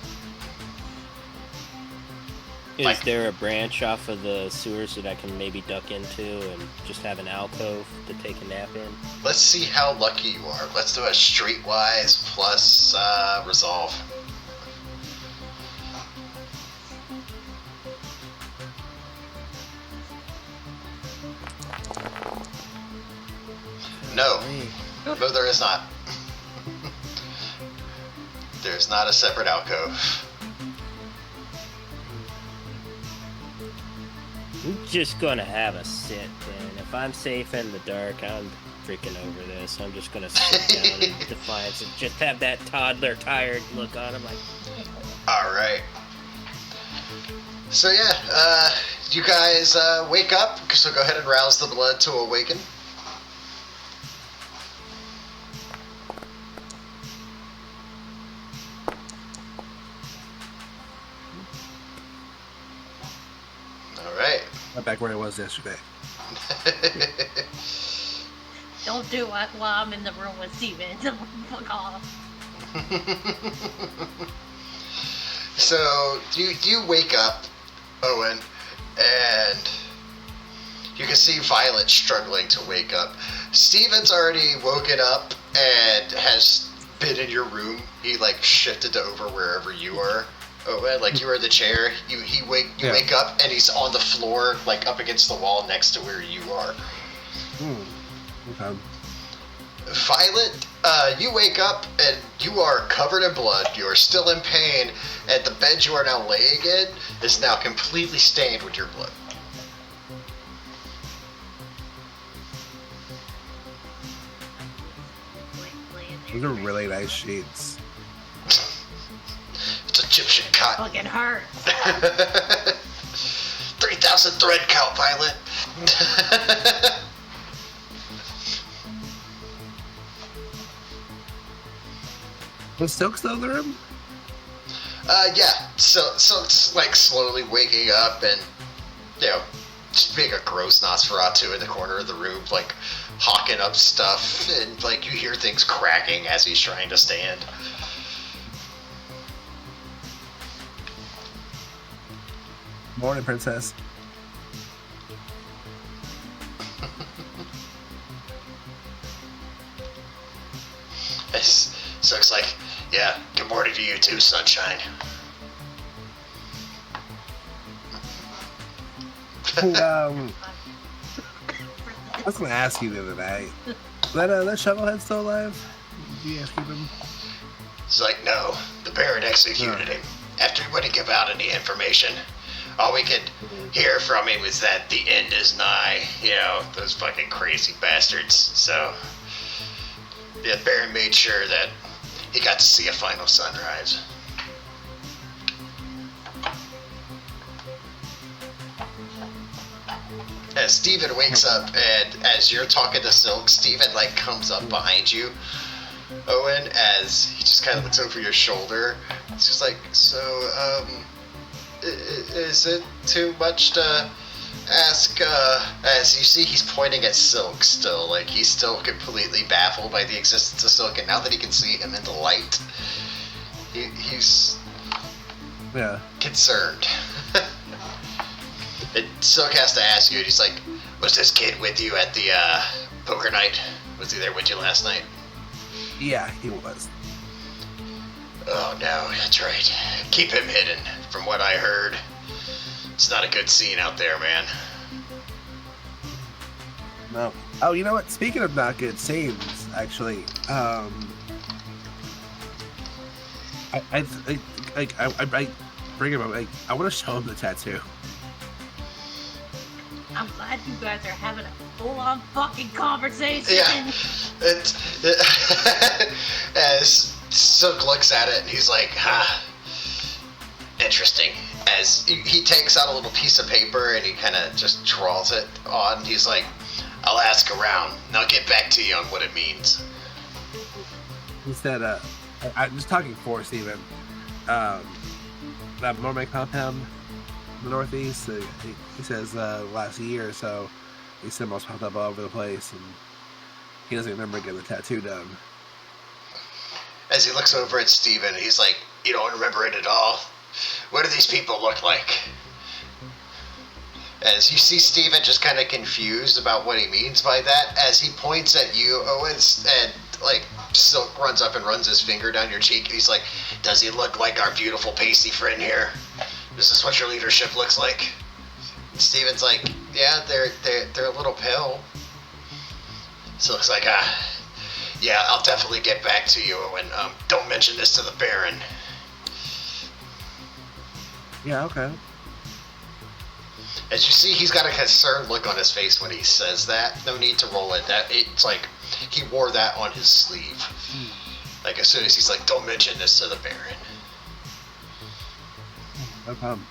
Speaker 4: Is there a branch off of the sewers that I can maybe duck into and just have an alcove to take a nap in?
Speaker 1: Let's see how lucky you are. Let's do a streetwise plus resolve. No. No, there is not. There's not a separate alcove.
Speaker 4: I'm just gonna have a sit, and if I'm safe in the dark, I'm freaking over this. I'm just gonna sit down in defiance and just have that toddler tired look on him like...
Speaker 1: Alright. So yeah, you guys wake up, so go ahead and rouse the blood to awaken. Alright.
Speaker 2: Right back where I was yesterday.
Speaker 3: Don't do it while I'm in the room with Steven. Fuck off.
Speaker 1: So, you wake up, Owen, and you can see Violet struggling to wake up. Steven's already woken up and has been in your room. He, like, shifted over wherever you are. Owen, like, you were in the chair. You wake up, and he's on the floor, like, up against the wall next to where you are.
Speaker 2: Okay.
Speaker 1: Violet, you wake up and you are covered in blood. You are still in pain, and the bed you are now laying in is now completely stained with your blood.
Speaker 2: Those are really nice sheets.
Speaker 1: It's Egyptian cotton.
Speaker 3: Fucking hurt.
Speaker 1: 3,000 thread count, Violet.
Speaker 2: Was Silk still in the room?
Speaker 1: Yeah. So it's like slowly waking up and, you know, just being a gross Nosferatu in the corner of the room, like hawking up stuff, and like you hear things cracking as he's trying to stand.
Speaker 2: Morning, princess.
Speaker 1: So it's like, yeah, good morning to you too, sunshine.
Speaker 2: I was gonna ask you the other night. That shovelhead still alive? Do you guys keep him?
Speaker 1: It's like, no, the Baron executed him after he wouldn't give out any information. All we could hear from him was that the end is nigh. You know, those fucking crazy bastards. So, the Baron made sure that he got to see a final sunrise. As Steven wakes up, and as you're talking to Silk, Steven, like, comes up behind you, Owen, as he just kind of looks over your shoulder. It's just like, so, is it too much to ask, as you see he's pointing at Silk still, like he's still completely baffled by the existence of Silk, and now that he can see him in the light, he's concerned. And Silk has to ask you, and he's like, was this kid with you at the poker night? Was he there with you last night?
Speaker 2: Yeah, he was.
Speaker 1: Oh no, that's right. Keep him hidden, from what I heard. It's not a good scene out there, man.
Speaker 2: No. Oh, you know what? Speaking of not good scenes, actually, I bring him up. Like, I want to show him the tattoo.
Speaker 3: I'm glad you guys are having a full-on fucking conversation.
Speaker 1: Yeah. As Silk looks at it, and he's like, interesting. As he takes out a little piece of paper, and he kind of just draws it on. He's like, I'll ask around, and I'll get back to you on what it means.
Speaker 2: He said, I'm just talking for Steven. That Mormon compound in the Northeast, he says last year or so, these symbols popped up all over the place, and he doesn't remember getting the tattoo done.
Speaker 1: As he looks over at Steven, he's like, you don't remember it at all? What do these people look like? As you see Steven just kind of confused about what he means by that, as he points at you, Owens, and like Silk runs up and runs his finger down your cheek, and he's like, does he look like our beautiful pasty friend here? Is this what your leadership looks like? And Steven's like, yeah, they're a little pale. Silk's like, yeah, I'll definitely get back to you, Owen. Don't mention this to the Baron. As you see, he's got a concerned look on his face when he says that. No need to roll it. It's like he wore that on his sleeve. Like as soon as he's like, "Don't mention this to the Baron."
Speaker 2: No problem.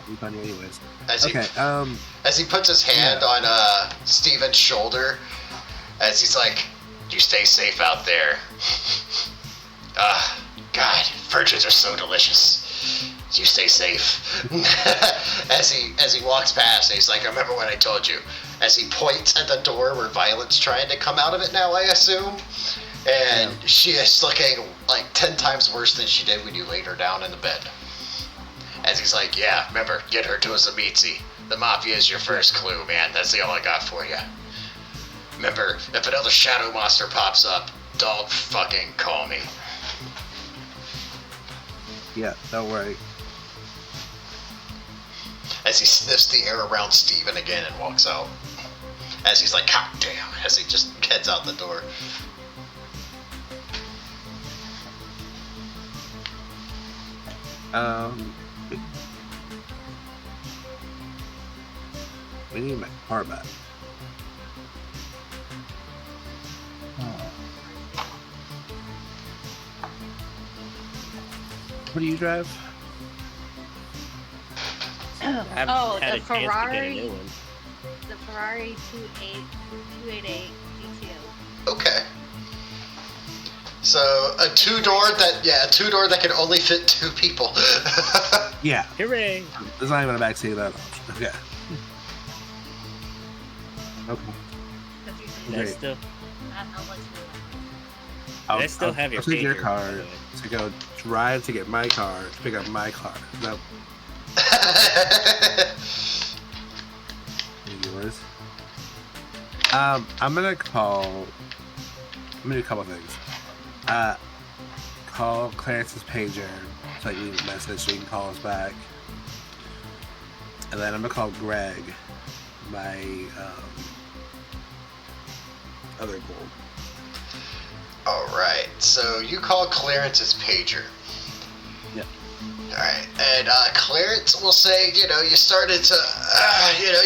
Speaker 2: I'll be funny anyways.
Speaker 1: As
Speaker 2: Okay.
Speaker 1: As he puts his hand on Steven's shoulder, as he's like, "You stay safe out there." God, virgins are so delicious. You stay safe. as he walks past, he's like, "Remember what I told you?" As he points at the door where Violet's trying to come out of it now, I assume. And she is looking like 10 times worse than she did when you laid her down in the bed. As he's like, "Yeah, remember, get her to a Zamitzi. The Mafia is your first clue, man. That's the all I got for you. Remember, if another shadow monster pops up, don't fucking call me."
Speaker 2: Yeah, don't worry.
Speaker 1: As he sniffs the air around Steven again and walks out. As he's like, "God damn," as he just heads out the door.
Speaker 2: We need my car back. What do you drive?
Speaker 4: I've
Speaker 3: Oh,
Speaker 4: had
Speaker 3: the
Speaker 4: a chance to get a
Speaker 3: Ferrari.
Speaker 4: new one.
Speaker 3: The Ferrari 288 GTO.
Speaker 1: Okay. So a two-door that can only fit 2 people.
Speaker 2: Yeah.
Speaker 4: Hooray!
Speaker 2: There's not even a backseat of that option. Okay. Okay.
Speaker 3: That's usually
Speaker 4: Did I
Speaker 2: Great.
Speaker 4: still,
Speaker 3: I'll let you know.
Speaker 2: I'll,
Speaker 4: I still have your
Speaker 2: I'll take your
Speaker 4: pager,
Speaker 2: car
Speaker 4: by the way.
Speaker 2: to go drive to get my car to pick up my car. No, yours. I'm gonna do a couple of things. Call Clarence's pager so I can leave a message so he can call us back. And then I'm gonna call Greg, my other goal.
Speaker 1: Alright, so you call Clarence's pager.
Speaker 2: Yep.
Speaker 1: Alright, and Clarence will say, you started to,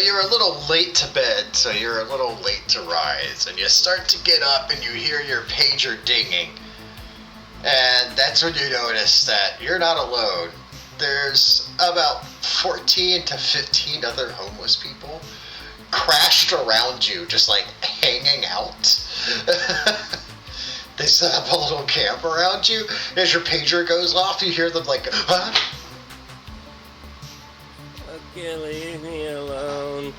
Speaker 1: you're a little late to bed, so you're a little late to rise, and you start to get up and you hear your pager dinging. And that's when you notice that you're not alone. There's about 14 to 15 other homeless people crashed around you, just like hanging out. They set up a little camp around you. As your pager goes off, you hear them like, "Huh?"
Speaker 4: Okay, leave me alone.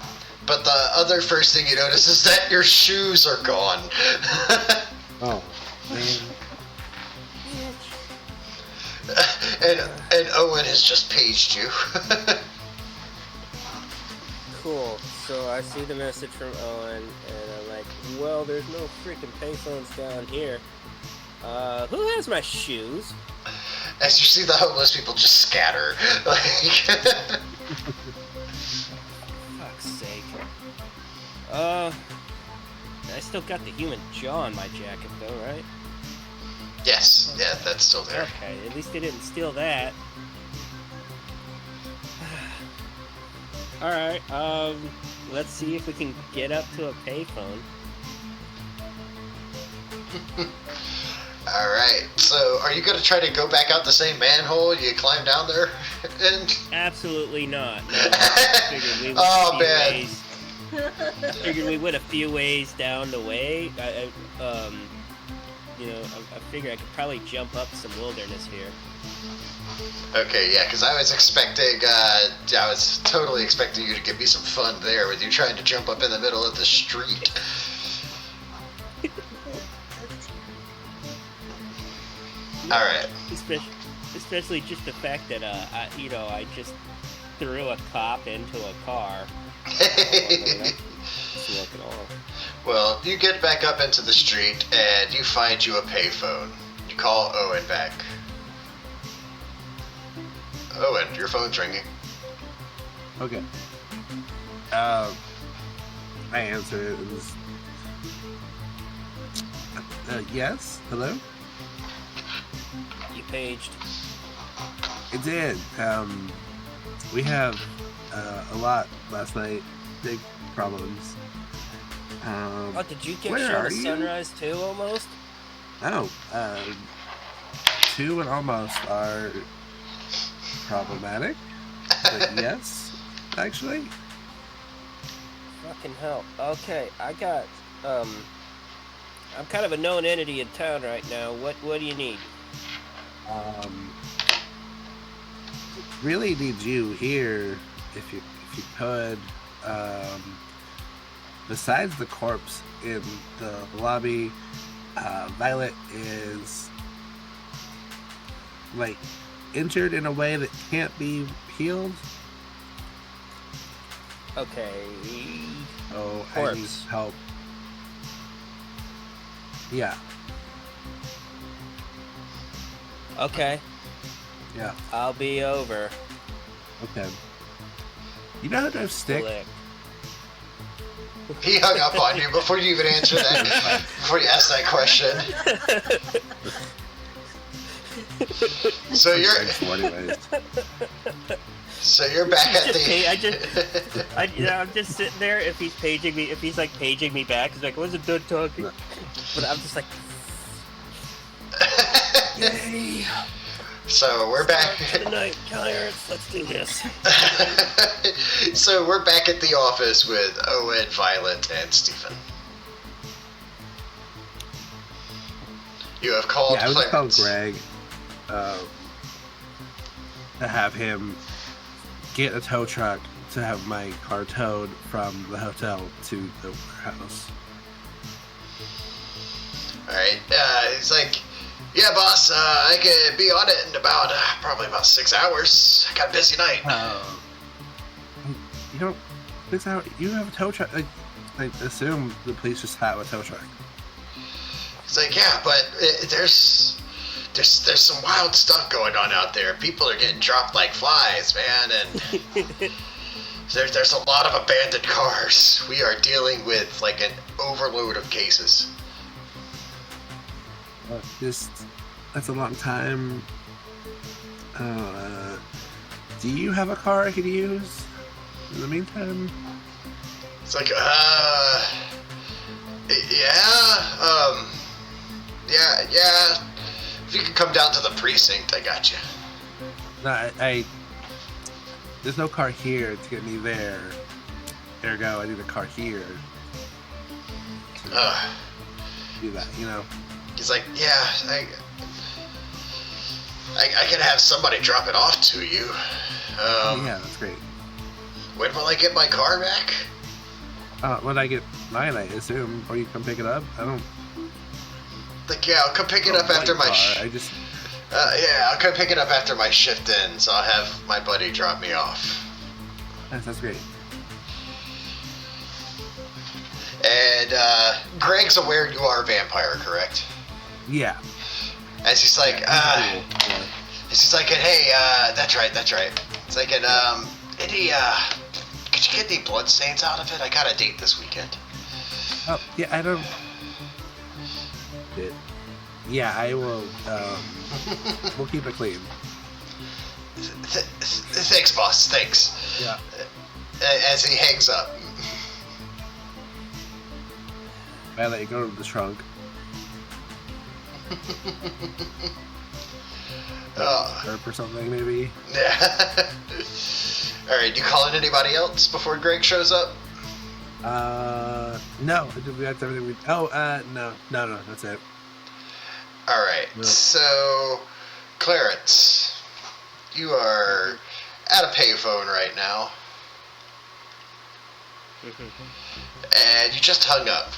Speaker 1: But the other first thing you notice is that your shoes are gone.
Speaker 2: Oh, man.
Speaker 1: and Owen has just paged you.
Speaker 4: Cool. So I see the message from Owen, and I'm like, well, there's no freaking payphones down here. Who has my shoes?
Speaker 1: As you see the homeless people just scatter.
Speaker 4: Fuck's sake. I still got the human jaw in my jacket, though, right?
Speaker 1: Yes, yeah, that's still there.
Speaker 4: Okay, at least they didn't steal that. Alright, let's see if we can get up to a payphone.
Speaker 1: Alright, so are you going to try to go back out the same manhole you climbed down there? And
Speaker 4: Absolutely not. No, I figured we went
Speaker 1: Oh,
Speaker 4: a few
Speaker 1: man.
Speaker 4: ways. Figured we went a few ways down the way. I figure I could probably jump up some wilderness here.
Speaker 1: Okay, yeah, because I was totally expecting you to give me some fun there with you trying to jump up in the middle of the street. Alright.
Speaker 4: Especially just the fact that I just threw a cop into a car. It's looking off.
Speaker 1: Well, you get back up into the street and you find you a payphone. You call Owen back. Owen, your phone's ringing.
Speaker 2: Okay. I answer it. And yes? Hello?
Speaker 4: You paged.
Speaker 2: It did. we have a lot last night. Big problems.
Speaker 4: Oh, did you get
Speaker 2: where
Speaker 4: shot
Speaker 2: are
Speaker 4: at
Speaker 2: you?
Speaker 4: sunrise too, almost?
Speaker 2: Oh, 2 and almost are problematic. But yes, actually.
Speaker 4: Fucking hell. Okay, I got, I'm kind of a known entity in town right now. What do you need?
Speaker 2: Really need you here, if you could. Besides the corpse in the lobby, Violet is like injured in a way that can't be healed.
Speaker 4: Okay.
Speaker 2: Oh, I
Speaker 4: Corpse.
Speaker 2: need help. Yeah,
Speaker 4: Okay,
Speaker 2: yeah,
Speaker 4: I'll be over.
Speaker 2: okay. You know how to drive stick?
Speaker 4: Click.
Speaker 1: He hung up on you before you even answered that. Before you asked that question. So
Speaker 2: Anyways.
Speaker 1: you're back at the.
Speaker 4: I'm just sitting there. If he's paging me, if he's like paging me back, he's like, "I wasn't done talking," but I'm just like, "Yay!"
Speaker 1: So we're back.
Speaker 4: Tonight, Clarence, let's do this.
Speaker 1: So we're back at the office with Owen, Violet, and Stephen. You have called
Speaker 2: Yeah, I would just
Speaker 1: Clarence.
Speaker 2: call Greg to have him get a tow truck to have my car towed from the hotel to the warehouse.
Speaker 1: Alright, he's like, yeah, boss, I could be on it in about, probably about 6 hours. I got a busy night.
Speaker 2: You don't. This how you have a tow truck. I assume the police just have a tow truck.
Speaker 1: He's like, yeah, but there's some wild stuff going on out there. People are getting dropped like flies, man, and there's a lot of abandoned cars. We are dealing with like an overload of cases.
Speaker 2: That's a long time. Do you have a car I could use in the meantime?
Speaker 1: It's like, yeah. If you could come down to the precinct, I got you.
Speaker 2: No, I there's no car here to get me there. Ergo, I need a car here to do that. You know.
Speaker 1: He's like, yeah, I could have somebody drop it off to you.
Speaker 2: Yeah, that's great.
Speaker 1: When will I get my car back?
Speaker 2: When I get mine, I assume, or you come pick it up. I don't.
Speaker 1: Like, yeah, I'll come pick it up after my. I'll come pick it up after my shift ends. I'll have my buddy drop me off.
Speaker 2: That's great.
Speaker 1: And Greg's aware you are a vampire, correct?
Speaker 2: Yeah.
Speaker 1: As he's like,
Speaker 2: Cool. Yeah.
Speaker 1: as he's like, hey, that's right. It's like, could you get any blood stains out of it? I got a date this weekend.
Speaker 2: Oh, yeah, I don't. Yeah, I will. We'll keep it clean.
Speaker 1: Thanks, boss. Thanks.
Speaker 2: Yeah.
Speaker 1: As he hangs up.
Speaker 2: I let you go to the trunk. Herp or something, maybe.
Speaker 1: Yeah. All right. You calling anybody else before Greg shows up?
Speaker 2: No. That's everything. No, that's it.
Speaker 1: All right.
Speaker 2: No.
Speaker 1: So, Clarence, you are at a payphone right now, and you just hung up.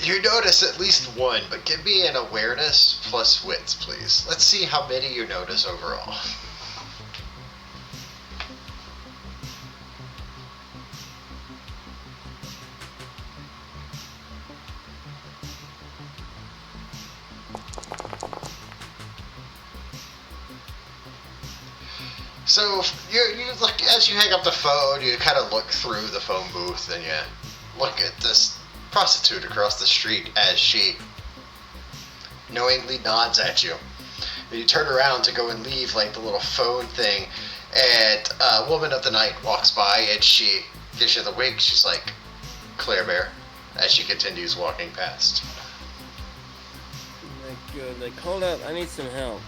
Speaker 1: You notice at least one, but give me an awareness plus wits, please. Let's see how many you notice overall. So you look, as you hang up the phone, you kind of look through the phone booth and you look at this prostitute across the street as she knowingly nods at you. You turn around to go and leave like the little phone thing, and a woman of the night walks by and she gives you the wink. She's like, "Claire Bear," as she continues walking past.
Speaker 4: Good. Like, hold up, I need some help.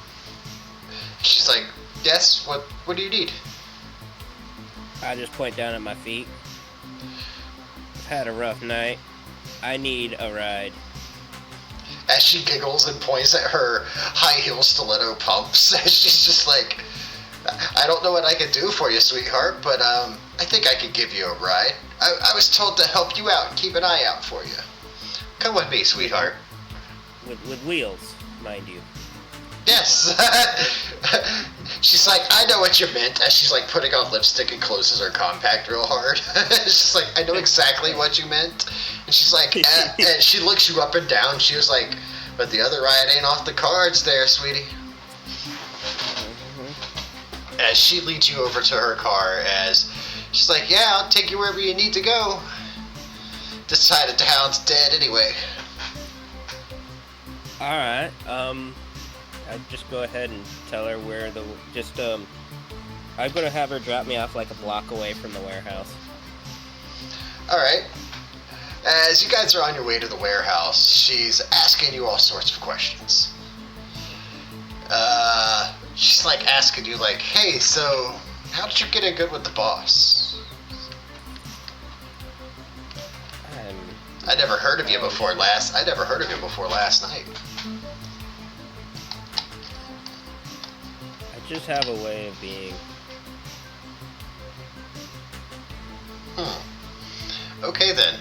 Speaker 1: She's like, "Yes, what do you need?"
Speaker 4: I just point down at my feet. I've had a rough night. I need a ride.
Speaker 1: As she giggles and points at her high heel stiletto pumps, as she's just like, "I don't know what I can do for you, sweetheart, but I think I could give you a ride. I was told to help you out and keep an eye out for you. Come with me, sweetheart."
Speaker 4: With wheels, mind you.
Speaker 1: Yes. She's like, "I know what you meant," as she's like putting on lipstick and closes her compact real hard. She's like, "I know exactly what you meant." And she's like, and she looks you up and down. She was like, "But the other ride ain't off the cards there, sweetie." Mm-hmm. As she leads you over to her car, as she's like, "Yeah, I'll take you wherever you need to go. This side of town's dead anyway."
Speaker 4: Alright, I'd just go ahead and tell her where I'm gonna have her drop me off like a block away from the warehouse.
Speaker 1: Alright. As you guys are on your way to the warehouse, she's asking you all sorts of questions. She's like asking you like, "Hey, so how did you get in good with the boss? I never heard of you before last night."
Speaker 4: I just have a way of being.
Speaker 1: Okay then.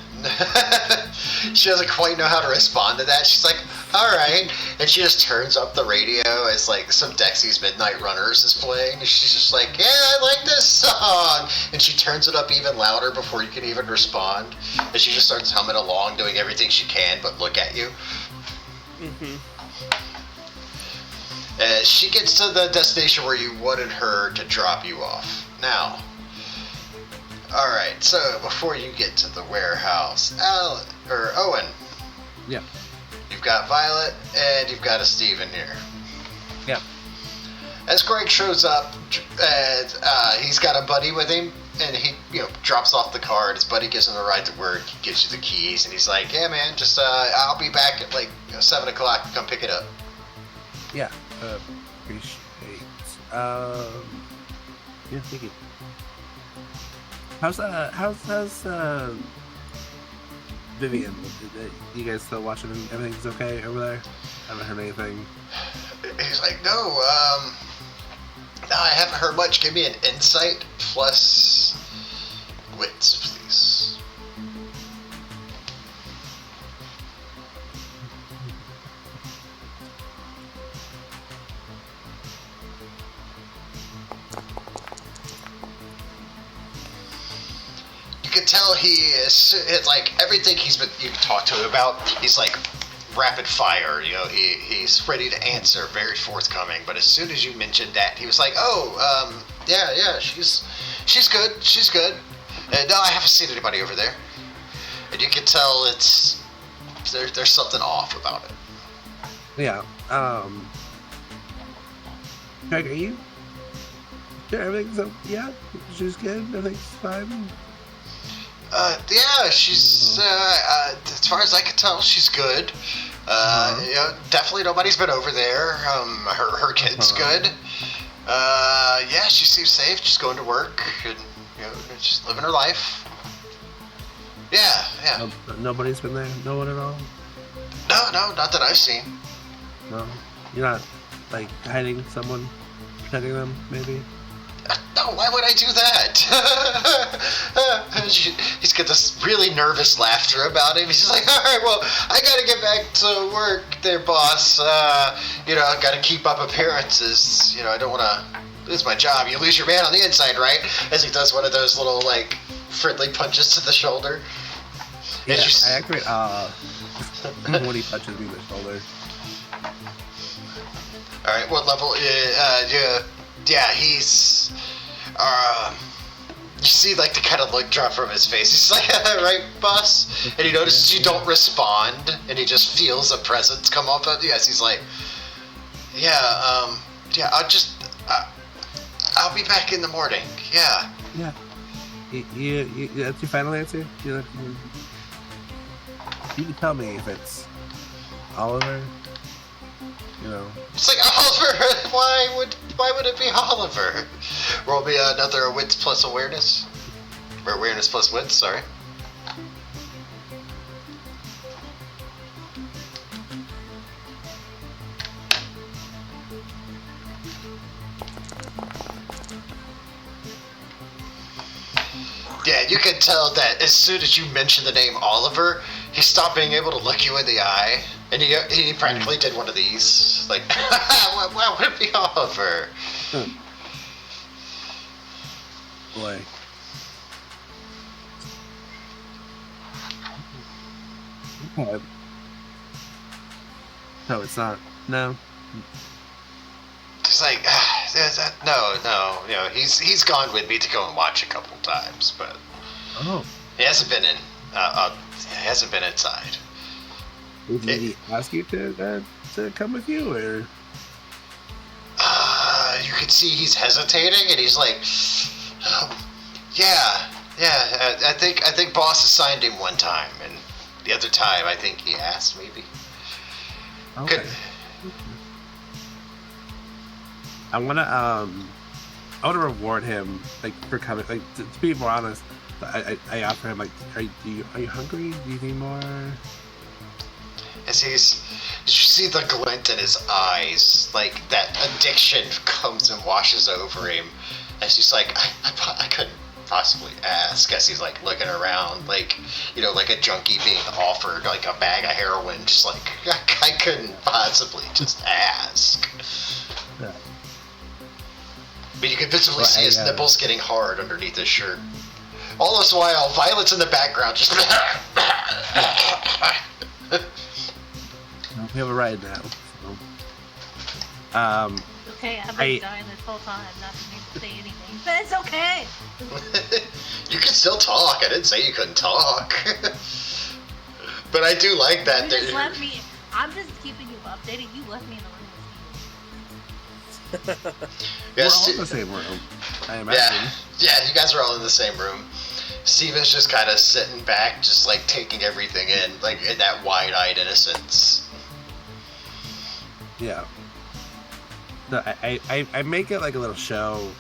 Speaker 1: She doesn't quite know how to respond to that. She's like, "Alright." And she just turns up the radio as like some Dexy's Midnight Runners is playing. And she's just like, "Yeah, I like this song." And she turns it up even louder before you can even respond. And she just starts humming along, doing everything she can but look at you.
Speaker 4: Mm-hmm.
Speaker 1: And she gets to the destination where you wanted her to drop you off. Now, alright, so before you get to the warehouse, Owen.
Speaker 2: Yeah.
Speaker 1: You've got Violet, and you've got a Steven here.
Speaker 2: Yeah.
Speaker 1: As Greg shows up, and he's got a buddy with him, and he, drops off the car, and his buddy gives him a ride to work, he gives you the keys, and he's like, "Yeah, man, just, I'll be back at, 7 o'clock, come pick it up."
Speaker 2: Yeah. Appreciate. Yeah, thank you. How's Vivian? You guys still watching? Everything's okay over there? I haven't heard anything.
Speaker 1: He's like, "No, I haven't heard much. Give me an insight plus wits, please." You can tell it's like everything you talked to him about, he's like rapid fire, he's ready to answer, very forthcoming, but as soon as you mentioned that, he was like, "Oh, yeah, she's good, no, I haven't seen anybody over there." And you can tell there's something off about it.
Speaker 2: Yeah, Craig, are you sure everything's yeah, she's good, everything's fine?
Speaker 1: Yeah, she's, as far as I can tell, she's good. Definitely nobody's been over there. Her kid's good. Yeah, she seems safe, just going to work and, just living her life. Yeah.
Speaker 2: Nobody's been there? No one at all?
Speaker 1: No, not that I've seen.
Speaker 2: No? You're not, hiding someone, protecting them, maybe?
Speaker 1: No, why would I do that? He's got this really nervous laughter about him. He's like, "Alright, well, I gotta get back to work there, boss. I've gotta keep up appearances. I don't wanna lose my job. You lose your man on the inside, right?" As he does one of those little, friendly punches to the shoulder.
Speaker 2: Yeah, I actually, when he punches me in the shoulder.
Speaker 1: Alright, what level? Yeah, he's... you see, the kind of look drop from his face. He's like, "Right, boss?" And he notices you don't respond, and he just feels a presence come off of you as he's like, Yeah, I'll be back in the morning. Yeah.
Speaker 2: Yeah. That's your final answer? You can tell me if it's Oliver.
Speaker 1: It's like Oliver. Why would it be Oliver? Roll me another wits plus awareness, or awareness plus wits. Sorry. Yeah, you can tell that as soon as you mention the name Oliver, he stopped being able to look you in the eye, and he practically did one of these. Like, why would it be Oliver?
Speaker 2: Boy. Okay. No, it's not. No.
Speaker 1: He's like, no. He's gone with me to go and watch a couple times, but he hasn't been inside.
Speaker 2: Did he ask you to come with you, or?
Speaker 1: You can see he's hesitating, and he's like, yeah. I think boss assigned him one time, and the other time I think he asked maybe.
Speaker 2: Okay.
Speaker 1: Good.
Speaker 2: I wanna reward him for coming. To be more honest, I offer him are you hungry? Do you need more?
Speaker 1: As did you see the glint in his eyes? Like that addiction comes and washes over him. As he's like, I couldn't possibly ask. As he's like looking around, like a junkie being offered like a bag of heroin. Just like I couldn't possibly just ask.
Speaker 2: Yeah.
Speaker 1: But you can visibly see his nipples getting hard underneath his shirt. All this while, Violet's in the background just...
Speaker 2: We have a ride now. So.
Speaker 3: Okay, I've been dying this whole time, not to say anything, but it's okay!
Speaker 1: You can still talk. I didn't say you couldn't talk. But I do like that.
Speaker 3: You just left me... I'm just keeping you updated. You left me in the room.
Speaker 2: We're all in the same room, I imagine.
Speaker 1: Yeah, you guys are all in the same room. Steven's just kind of sitting back, just like taking everything in, like in that wide-eyed innocence.
Speaker 2: Yeah. No, I make it like a little show.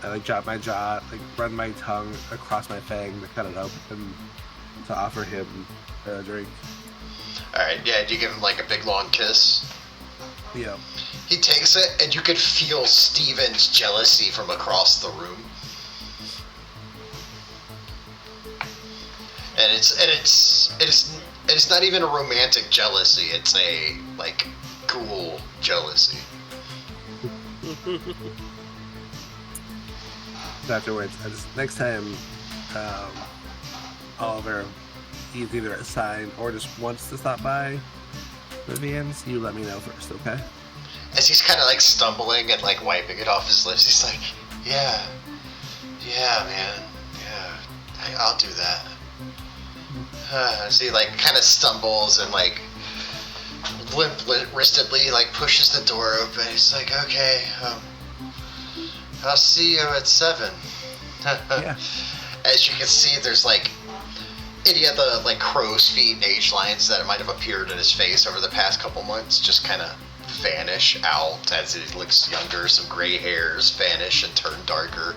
Speaker 2: I like drop my jaw, like run my tongue across my fang to cut it open to offer him a drink.
Speaker 1: Alright, yeah, do you give him like a big long kiss?
Speaker 2: Yeah.
Speaker 1: He takes it, and you can feel Steven's jealousy from across the room. And it's not even a romantic jealousy. It's a like cool jealousy.
Speaker 2: Afterwards, next time, Oliver, he's either assigned or just wants to stop by Vivian's, you let me know first, okay?
Speaker 1: As he's kind of like stumbling and like wiping it off his lips, he's like, yeah, man, yeah, I'll do that. So he like kind of stumbles and like limp-wristedly like pushes the door open. He's like, okay, I'll see you at 7.
Speaker 2: Yeah.
Speaker 1: As you can see, there's like any of the like crow's feet and age lines that might have appeared in his face over the past couple months just kind of vanish out as he looks younger. Some gray hairs vanish and turn darker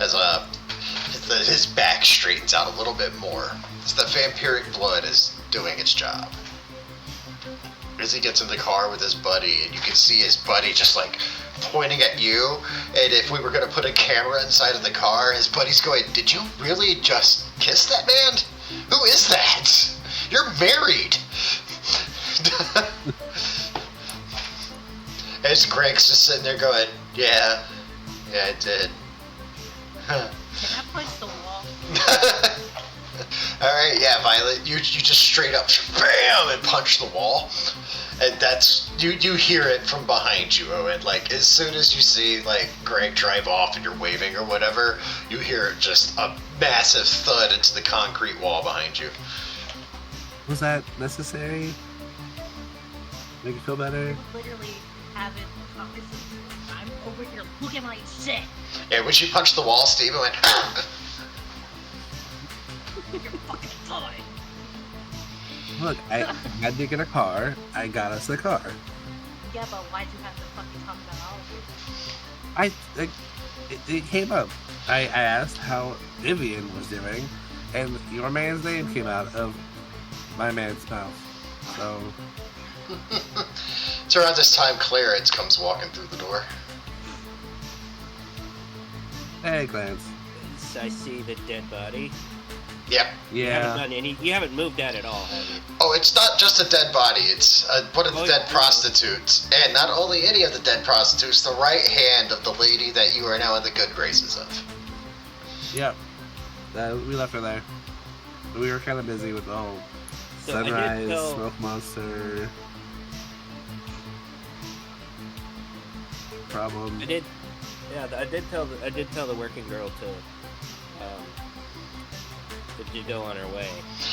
Speaker 1: as his back straightens out a little bit more. As the vampiric blood is doing its job. As he gets in the car with his buddy, and you can see his buddy just like pointing at you, and if we were going to put a camera inside of the car, his buddy's going, did you really just kiss that man? Who is that? You're married! As Greg's just sitting there going, yeah, I did.
Speaker 3: Can I punch the wall?
Speaker 1: Alright, yeah, Violet, you just straight up BAM and punch the wall. And that's you hear it from behind you, Owen. Like as soon as you see like Greg drive off and you're waving or whatever, you hear just a massive thud into the concrete wall behind you.
Speaker 2: Was that necessary? Make you feel better?
Speaker 3: Literally having a conversation. I'm over here looking at my shit.
Speaker 1: And when she punched the wall, Steven went,
Speaker 3: You're fucking toy.
Speaker 2: Look, I had to get a car. I got us the car.
Speaker 3: Yeah, but why'd you have to fucking talk about all of it?
Speaker 2: It came up. I asked how Vivian was doing, and your man's name came out of my man's mouth. So,
Speaker 1: it's around this time Clarence comes walking through the door.
Speaker 2: hey, Clarence.
Speaker 4: I see the dead body.
Speaker 1: Yep.
Speaker 4: You haven't
Speaker 2: Yeah.
Speaker 4: done any. You haven't moved that at all, have you?
Speaker 1: Oh, it's not just a dead body, it's one of the dead
Speaker 4: yeah.
Speaker 1: prostitutes. And not only any of the dead prostitutes, the right hand of the lady that you are now in the good graces of.
Speaker 2: Yep. We left her there. We were kind of busy with the whole
Speaker 4: So I did
Speaker 2: sunrise,
Speaker 4: tell-
Speaker 2: smoke monster problem.
Speaker 4: I did. Yeah, I did tell the working girl to go on her way.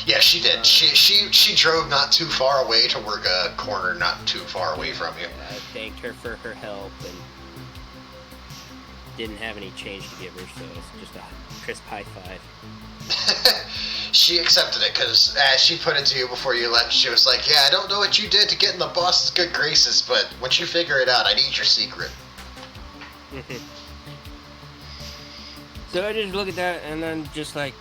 Speaker 1: Yeah, she did. She drove not too far away to work a corner not too far away from you.
Speaker 4: I thanked her for her help and didn't have any change to give her, so it's just a crisp high five.
Speaker 1: She accepted it because as she put it to you before you left, she was like, "Yeah, I don't know what you did to get in the boss's good graces, but once you figure it out, I need your secret."
Speaker 4: So I just look at that and then just like,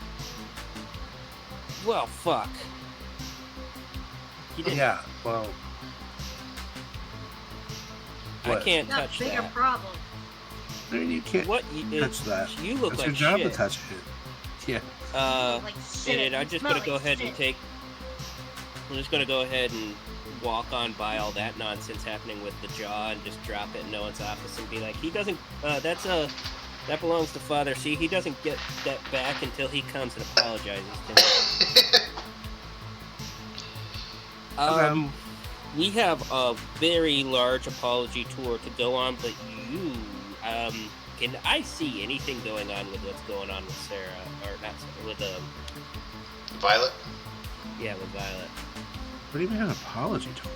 Speaker 4: well, fuck. He didn't.
Speaker 2: Yeah, well,
Speaker 4: I
Speaker 2: what?
Speaker 4: can't
Speaker 3: Got a
Speaker 4: touch
Speaker 3: bigger
Speaker 4: that.
Speaker 3: problem.
Speaker 2: I mean, you can't
Speaker 4: What
Speaker 2: touch that.
Speaker 4: You look
Speaker 2: It's
Speaker 4: like
Speaker 2: your job
Speaker 4: shit.
Speaker 2: to touch it. Yeah.
Speaker 3: Like shit.
Speaker 4: And I'm just
Speaker 3: Smell
Speaker 4: gonna go
Speaker 3: like
Speaker 4: ahead and
Speaker 3: shit.
Speaker 4: take. I'm just gonna go ahead and walk on by all that nonsense happening with the jaw and just drop it in Noah's office and be like, he doesn't. That belongs to Father. See, he doesn't get that back until he comes and apologizes to me. We have a very large apology tour to go on, but you, can I see anything going on with what's going on with Sarah, or not Sarah, with
Speaker 1: Violet?
Speaker 4: yeah, with Violet.
Speaker 2: What do you mean an apology tour?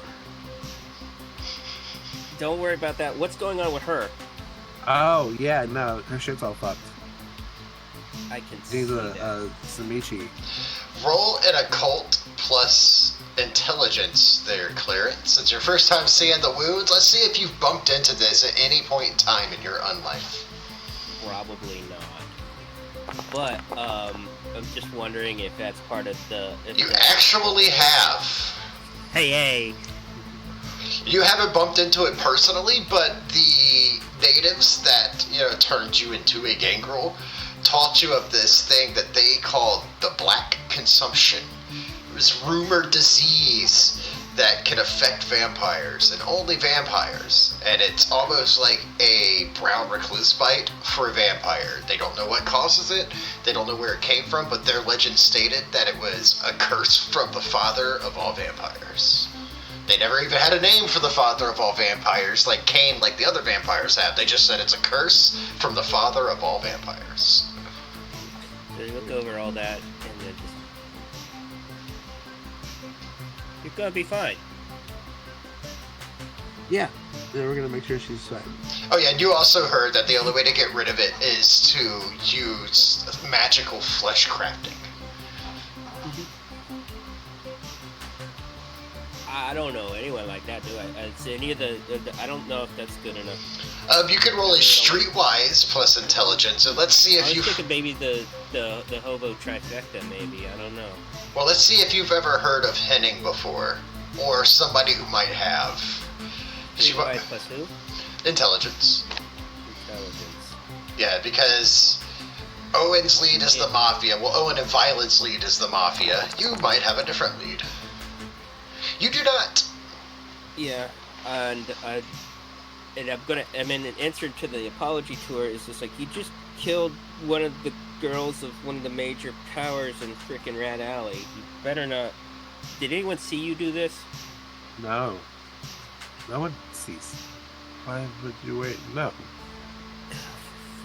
Speaker 4: Don't worry about that. What's going on with her?
Speaker 2: Oh, yeah, no, her shit's all fucked.
Speaker 4: I can see
Speaker 2: Needs
Speaker 4: that.
Speaker 2: a Samichi.
Speaker 1: Roll an occult plus intelligence there, Clarence. It's your first time seeing the wounds. Let's see if you've bumped into this at any point in time in your unlife.
Speaker 4: Probably not. But I'm just wondering if that's part of the.
Speaker 1: You actually have.
Speaker 4: Hey.
Speaker 1: You haven't bumped into it personally, but the natives that, turned you into a gangrel taught you of this thing that they called the black consumption. It was rumored disease that can affect vampires, and only vampires. And it's almost like a brown recluse bite for a vampire. They don't know what causes it, they don't know where it came from, but their legend stated that it was a curse from the father of all vampires. They never even had a name for the father of all vampires, like Cain, like the other vampires have. They just said it's a curse from the father of all vampires.
Speaker 4: So you look over all that and then just. You're gonna be fine.
Speaker 2: Yeah, we're gonna make sure she's fine.
Speaker 1: Oh yeah, and you also heard that the only way to get rid of it is to use magical flesh crafting.
Speaker 4: I don't know anyone like that, do I? It's any of the I don't know if that's good enough.
Speaker 1: You could roll a streetwise plus intelligence, and let's see
Speaker 4: I
Speaker 1: if
Speaker 4: was
Speaker 1: you.
Speaker 4: thinking maybe the hobo trifecta, maybe. I don't know.
Speaker 1: Well, let's see if you've ever heard of Henning before, or somebody who might have. 'Cause you-
Speaker 4: Streetwise plus who?
Speaker 1: Intelligence.
Speaker 4: Intelligence.
Speaker 1: Yeah, because Owen's lead is the mafia. Well, Owen and Violet's lead is the mafia. You might have a different lead. You do not.
Speaker 4: Yeah, and I'm in an answer to the apology tour is just like, you just killed one of the girls of one of the major powers in frickin' Rat Alley. You better not. Did anyone see you do this?
Speaker 2: No. No one sees. Why would you wait? No.
Speaker 4: For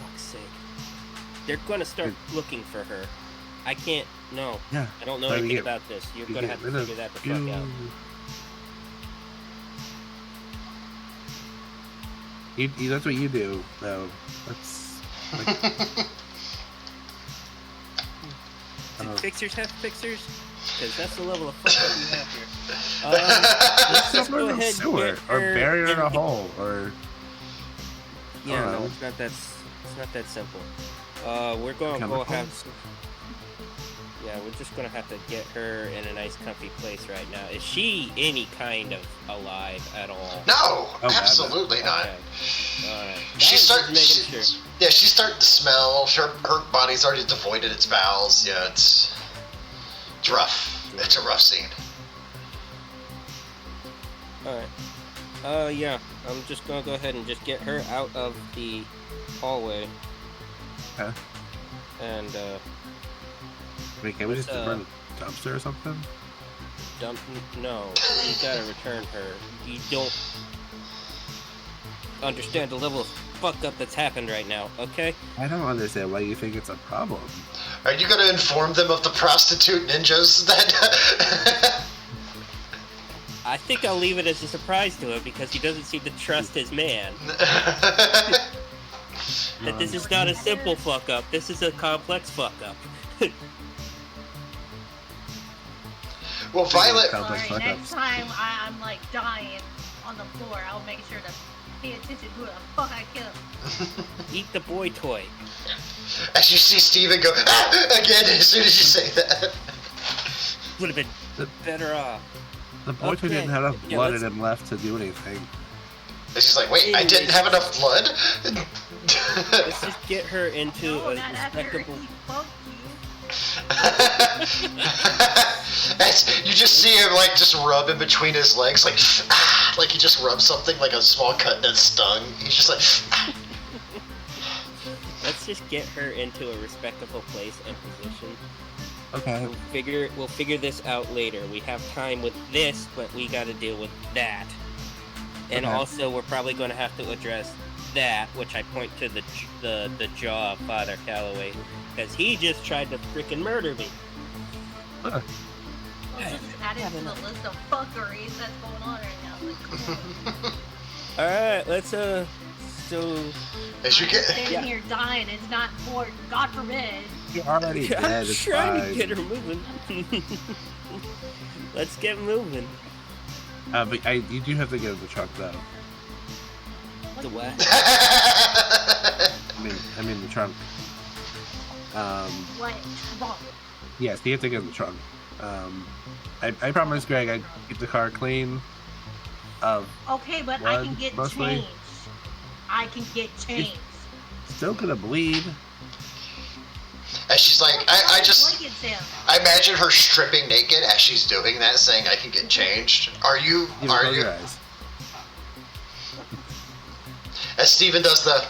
Speaker 4: fuck's sake. They're gonna start looking for her. I can't. No.
Speaker 2: Yeah.
Speaker 4: I don't know
Speaker 2: Let me
Speaker 4: anything
Speaker 2: get-
Speaker 4: about this. You're
Speaker 2: You
Speaker 4: gonna
Speaker 2: get
Speaker 4: have to
Speaker 2: rid of
Speaker 4: figure that the
Speaker 2: you.
Speaker 4: fuck out.
Speaker 2: That's what you do, though. That's like,
Speaker 4: Do fixers have fixers? Because that's the level of fuck up we have here. Let's just go ahead and
Speaker 2: sewer,
Speaker 4: get
Speaker 2: or
Speaker 4: her
Speaker 2: bury her in a
Speaker 4: the-
Speaker 2: hole, or
Speaker 4: Yeah,
Speaker 2: Oh,
Speaker 4: no,
Speaker 2: no.
Speaker 4: it's not that simple. We're gonna go have.
Speaker 2: chemicals.
Speaker 4: Yeah, we're just gonna have to get her in a nice, comfy place right now. Is she any kind of alive at all?
Speaker 1: No,
Speaker 2: Oh, God, no.
Speaker 1: absolutely not.
Speaker 4: Okay. Alright.
Speaker 1: She's starting.
Speaker 4: Just making sure.
Speaker 1: Yeah, she's starting to smell. Her body's already devoid of its bowels. Yeah, it's rough. It's a rough scene.
Speaker 4: Alright. Yeah, I'm just gonna go ahead and just get her out of the hallway.
Speaker 2: Okay.
Speaker 4: And,
Speaker 2: Wait, can we just run a dumpster or something?
Speaker 4: no, you gotta return her. You don't understand the level of fuck up that's happened right now, okay?
Speaker 2: I don't understand why you think it's a problem.
Speaker 1: Are you going to inform them of the prostitute ninjas that?
Speaker 4: I think I'll leave it as a surprise to him because he doesn't seem to trust his man. That this is not a simple fuck up, this is a complex fuck up.
Speaker 1: Well, Violet.
Speaker 2: Sounds like
Speaker 3: Sorry,
Speaker 2: fuck
Speaker 3: next
Speaker 2: ups.
Speaker 3: time I'm like dying on the floor, I'll make sure to pay attention to who the fuck I kill.
Speaker 4: Eat the boy toy.
Speaker 1: As you see Steven go again as soon as you say that.
Speaker 4: Would have been better off.
Speaker 2: The boy
Speaker 4: Okay.
Speaker 2: didn't have enough
Speaker 4: Yeah,
Speaker 2: blood
Speaker 4: let's-
Speaker 2: in him left to do anything.
Speaker 1: And she's like, wait, I didn't have enough blood?
Speaker 4: Let's just get her into
Speaker 3: No,
Speaker 4: a
Speaker 3: not after
Speaker 4: respectable...
Speaker 3: he fucked you.
Speaker 1: You just see him like just rub in between his legs, like he just rubbed something like a small cut that stung. He's just like,
Speaker 4: Let's just get her into a respectable place and position.
Speaker 2: Okay.
Speaker 4: We'll figure this out later. We have time with this, but we got to deal with that. And
Speaker 2: Okay.
Speaker 4: also, we're probably going to have to address that, which I point to the jaw of Father Calloway, because he just tried to freaking murder me.
Speaker 3: Well, just add it to the list of fuckeries that's going on right now. Like, come on.
Speaker 4: All right, let's so
Speaker 1: as you
Speaker 3: I'm
Speaker 1: get,
Speaker 3: standing here dying. It's not important. God forbid.
Speaker 2: You're already dead.
Speaker 4: I'm
Speaker 2: It's
Speaker 4: trying
Speaker 2: fine.
Speaker 4: to get her moving. Let's get moving.
Speaker 2: But you do have to get in the truck, though.
Speaker 4: The what?
Speaker 2: I mean the trunk.
Speaker 3: What? Wrong.
Speaker 2: Yes, you have to get in the trunk. I promised Greg I'd keep the car clean.
Speaker 3: Okay, but I can
Speaker 2: Blood,
Speaker 3: get
Speaker 2: mostly.
Speaker 3: changed. I can get changed.
Speaker 2: Still gonna bleed.
Speaker 1: as she's like, I just,
Speaker 3: Look at him.
Speaker 1: I imagine her stripping naked as she's doing that, saying, "I can get changed." Are you?
Speaker 2: Close your eyes.
Speaker 1: As Steven does the.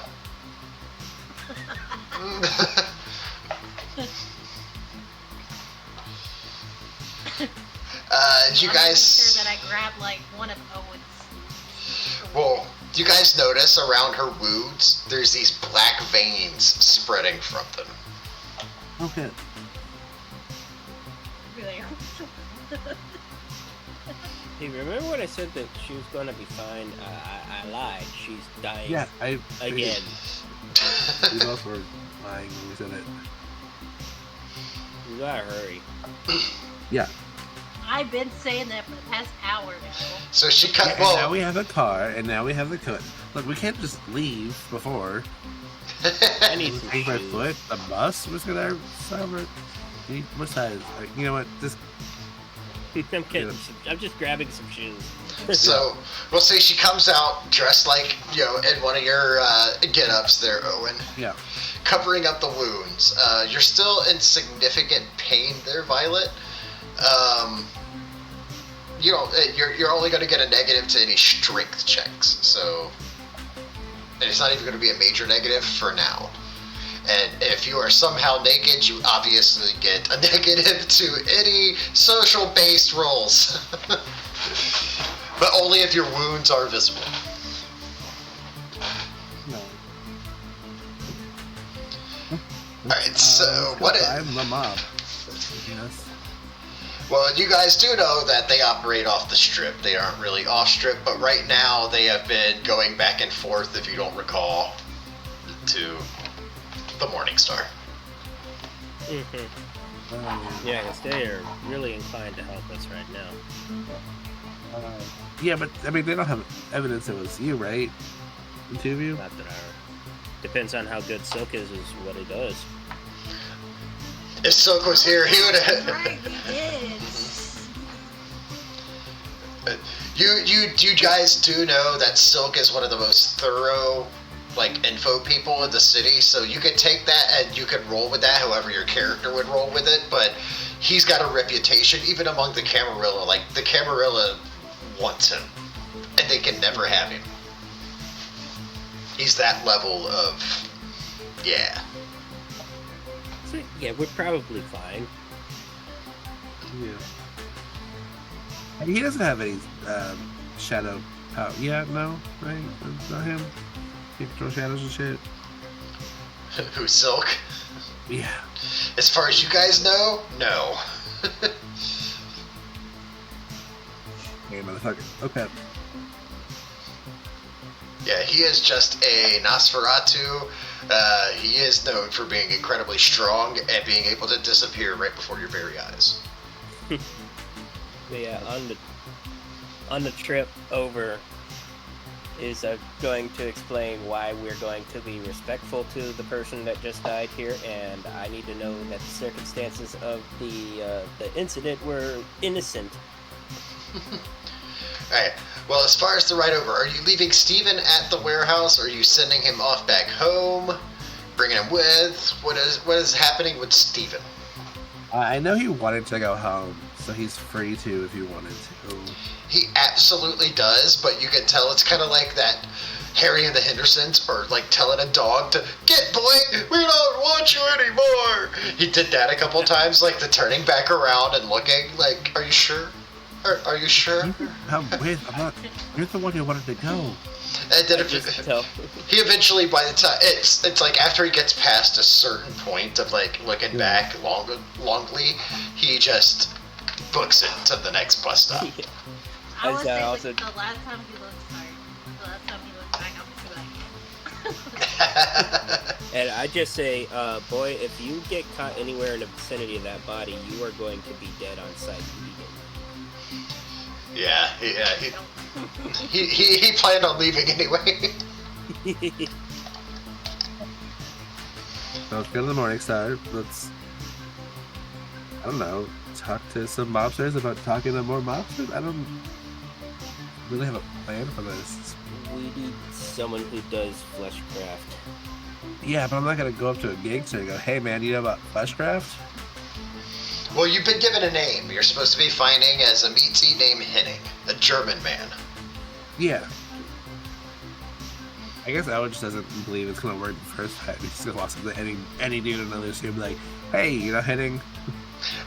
Speaker 1: You
Speaker 3: I'm
Speaker 1: guys.
Speaker 3: sure that I grabbed like one of Owen's.
Speaker 1: Well, do you guys notice around her wounds, there's these black veins spreading from them?
Speaker 2: Okay.
Speaker 3: Really?
Speaker 4: Hey, remember when I said that she was gonna be fine? I lied. She's dying.
Speaker 2: Yeah,
Speaker 4: Again.
Speaker 2: We both were lying when we said it.
Speaker 4: You gotta hurry.
Speaker 2: Yeah.
Speaker 3: I've been saying that for the past hour now.
Speaker 1: So she cut.
Speaker 2: And now
Speaker 1: Well,
Speaker 2: we have a car, and now we have the cook. Look, we can't just leave before.
Speaker 4: I need some
Speaker 2: Take my
Speaker 4: shoes.
Speaker 2: foot. The bus was gonna suffer. What size? You know what? Just
Speaker 4: I'm kidding. I'm just grabbing some shoes.
Speaker 1: so we'll say she comes out dressed like, in one of your get-ups there, Owen,
Speaker 2: yeah.
Speaker 1: covering up the wounds. You're still in significant pain there, Violet. You're only going to get a negative to any strength checks, so and it's not even going to be a major negative for now. And if you are somehow naked, you obviously get a negative to any social-based rolls. But only if your wounds are visible.
Speaker 2: No.
Speaker 1: Alright, so
Speaker 2: let's go
Speaker 1: what
Speaker 2: find the mob. Yes.
Speaker 1: Well, you guys do know that they operate off the strip. They aren't really off strip, but right now they have been going back and forth, if you don't recall, to the Morningstar.
Speaker 4: Yeah, because they are really inclined to help us right now.
Speaker 2: Yeah, but I mean, they don't have evidence it was you, right? The two of you?
Speaker 4: Not that depends on how good Silk is what he does.
Speaker 1: If Silk was here, he would have.
Speaker 3: Right, we did.
Speaker 1: You guys do know that Silk is one of the most thorough, like, info people in the city, so you can take that and you can roll with that however your character would roll with it, but he's got a reputation, even among the Camarilla. Like, the Camarilla wants him, and they can never have him. He's that level of, yeah.
Speaker 4: So, yeah, we're probably fine.
Speaker 2: Yeah. And he doesn't have any shadow power. Yeah, no, right? That's not him. He controls shadows and shit.
Speaker 1: Who's Silk?
Speaker 2: Yeah.
Speaker 1: As far as you guys know, no.
Speaker 2: Hey, motherfucker. Okay.
Speaker 1: Yeah, he is just a Nosferatu. He is known for being incredibly strong and being able to disappear right before your very eyes.
Speaker 4: But yeah, on the trip over is going to explain why we're going to be respectful to the person that just died here, and I need to know that the circumstances of the incident were innocent.
Speaker 1: Alright, well, as far as the ride over, are you leaving Steven at the warehouse, or are you sending him off back home, bringing him with? What is happening with Steven?
Speaker 2: I know he wanted to go home, so he's free to if he wanted to.
Speaker 1: He absolutely does, but you can tell it's kind of like that Harry and the Hendersons, or like telling a dog to, "Get, boy, we don't want you anymore." He did that a couple times, like the turning back around and looking, like, "Are you sure? Are you sure?"
Speaker 2: I'm not. You're the one who wanted to go.
Speaker 1: And then
Speaker 4: Tell.
Speaker 1: he eventually, by the time it's like after he gets past a certain point of like looking back longly, he just books it to the next bus stop.
Speaker 4: Yeah.
Speaker 3: I would say
Speaker 4: also-
Speaker 3: the last time he looked sorry. The last time he looked back, I was like,
Speaker 4: And I just say, boy, if you get caught anywhere in the vicinity of that body, you are going to be dead on sight
Speaker 1: Yeah, he planned on leaving anyway.
Speaker 4: immediately.
Speaker 2: So let's go to the Morningstar. Let's, I don't know, talk to some mobsters about talking to more mobsters. I don't really have a plan for this.
Speaker 4: We need someone who does fleshcraft.
Speaker 2: Yeah, but I'm not gonna go up to a gangster and go, "Hey man, you know about fleshcraft?"
Speaker 1: Well, you've been given a name. You're supposed to be finding as a meatsy named Henning, a German man.
Speaker 2: Yeah. I guess Owen just doesn't believe it's gonna work the first time. He just walks up to any dude in another stream like, "Hey, you know Henning?"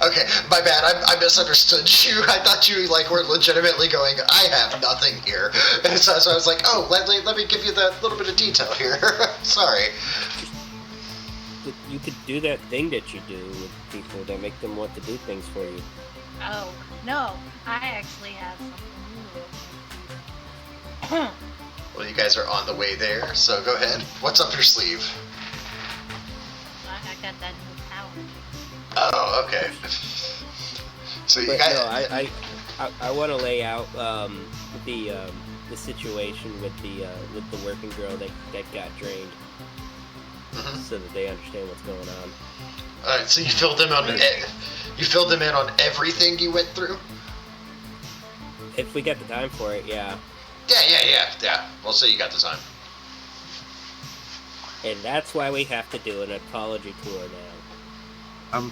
Speaker 1: Okay, my bad. I misunderstood you. I thought you were legitimately going, "I have nothing here." And so I was like, "Oh, let me give you that little bit of detail here." Sorry.
Speaker 4: You could do that thing that you do with people that make them want to do things for you.
Speaker 3: "Oh no, I actually have something."
Speaker 1: Well, you guys are on the way there, so go ahead. What's up your sleeve?
Speaker 3: I got that new power.
Speaker 1: Oh, okay. So you
Speaker 4: But
Speaker 1: guys.
Speaker 4: no, I want to lay out the situation with the working girl that got drained, so that they understand what's going on.
Speaker 1: All right, so you filled them in on everything you went through.
Speaker 4: If we got the time for it, yeah.
Speaker 1: Yeah. We'll say you got the time.
Speaker 4: And that's why we have to do an apology tour now.
Speaker 2: I'm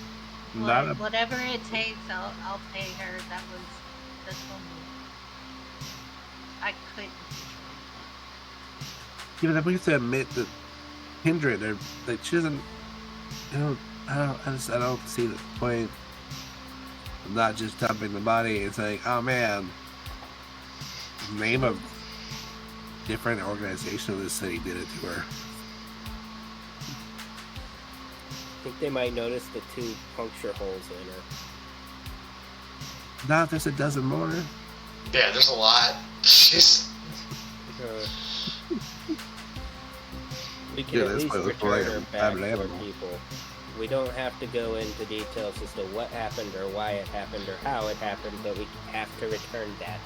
Speaker 2: not a.
Speaker 3: Whatever it takes, I'll pay her. That's one move. I couldn't.
Speaker 2: You know, we have to admit that Kindred, or like, she doesn't. I don't see the point of not just dumping the body and saying, "Oh man, name of different organization of the city did it to her."
Speaker 4: I think they might notice the 2 puncture holes in her.
Speaker 2: Now there's a dozen more.
Speaker 1: Yeah, there's a lot. Jeez.
Speaker 4: We can
Speaker 2: Yeah,
Speaker 4: at
Speaker 2: that's
Speaker 4: least
Speaker 2: why it looked
Speaker 4: return
Speaker 2: like
Speaker 4: her
Speaker 2: a
Speaker 4: back
Speaker 2: rabid
Speaker 4: to our
Speaker 2: animal.
Speaker 4: people. We don't have to go into details as to what happened or why it happened or how it happened, but we have to return that.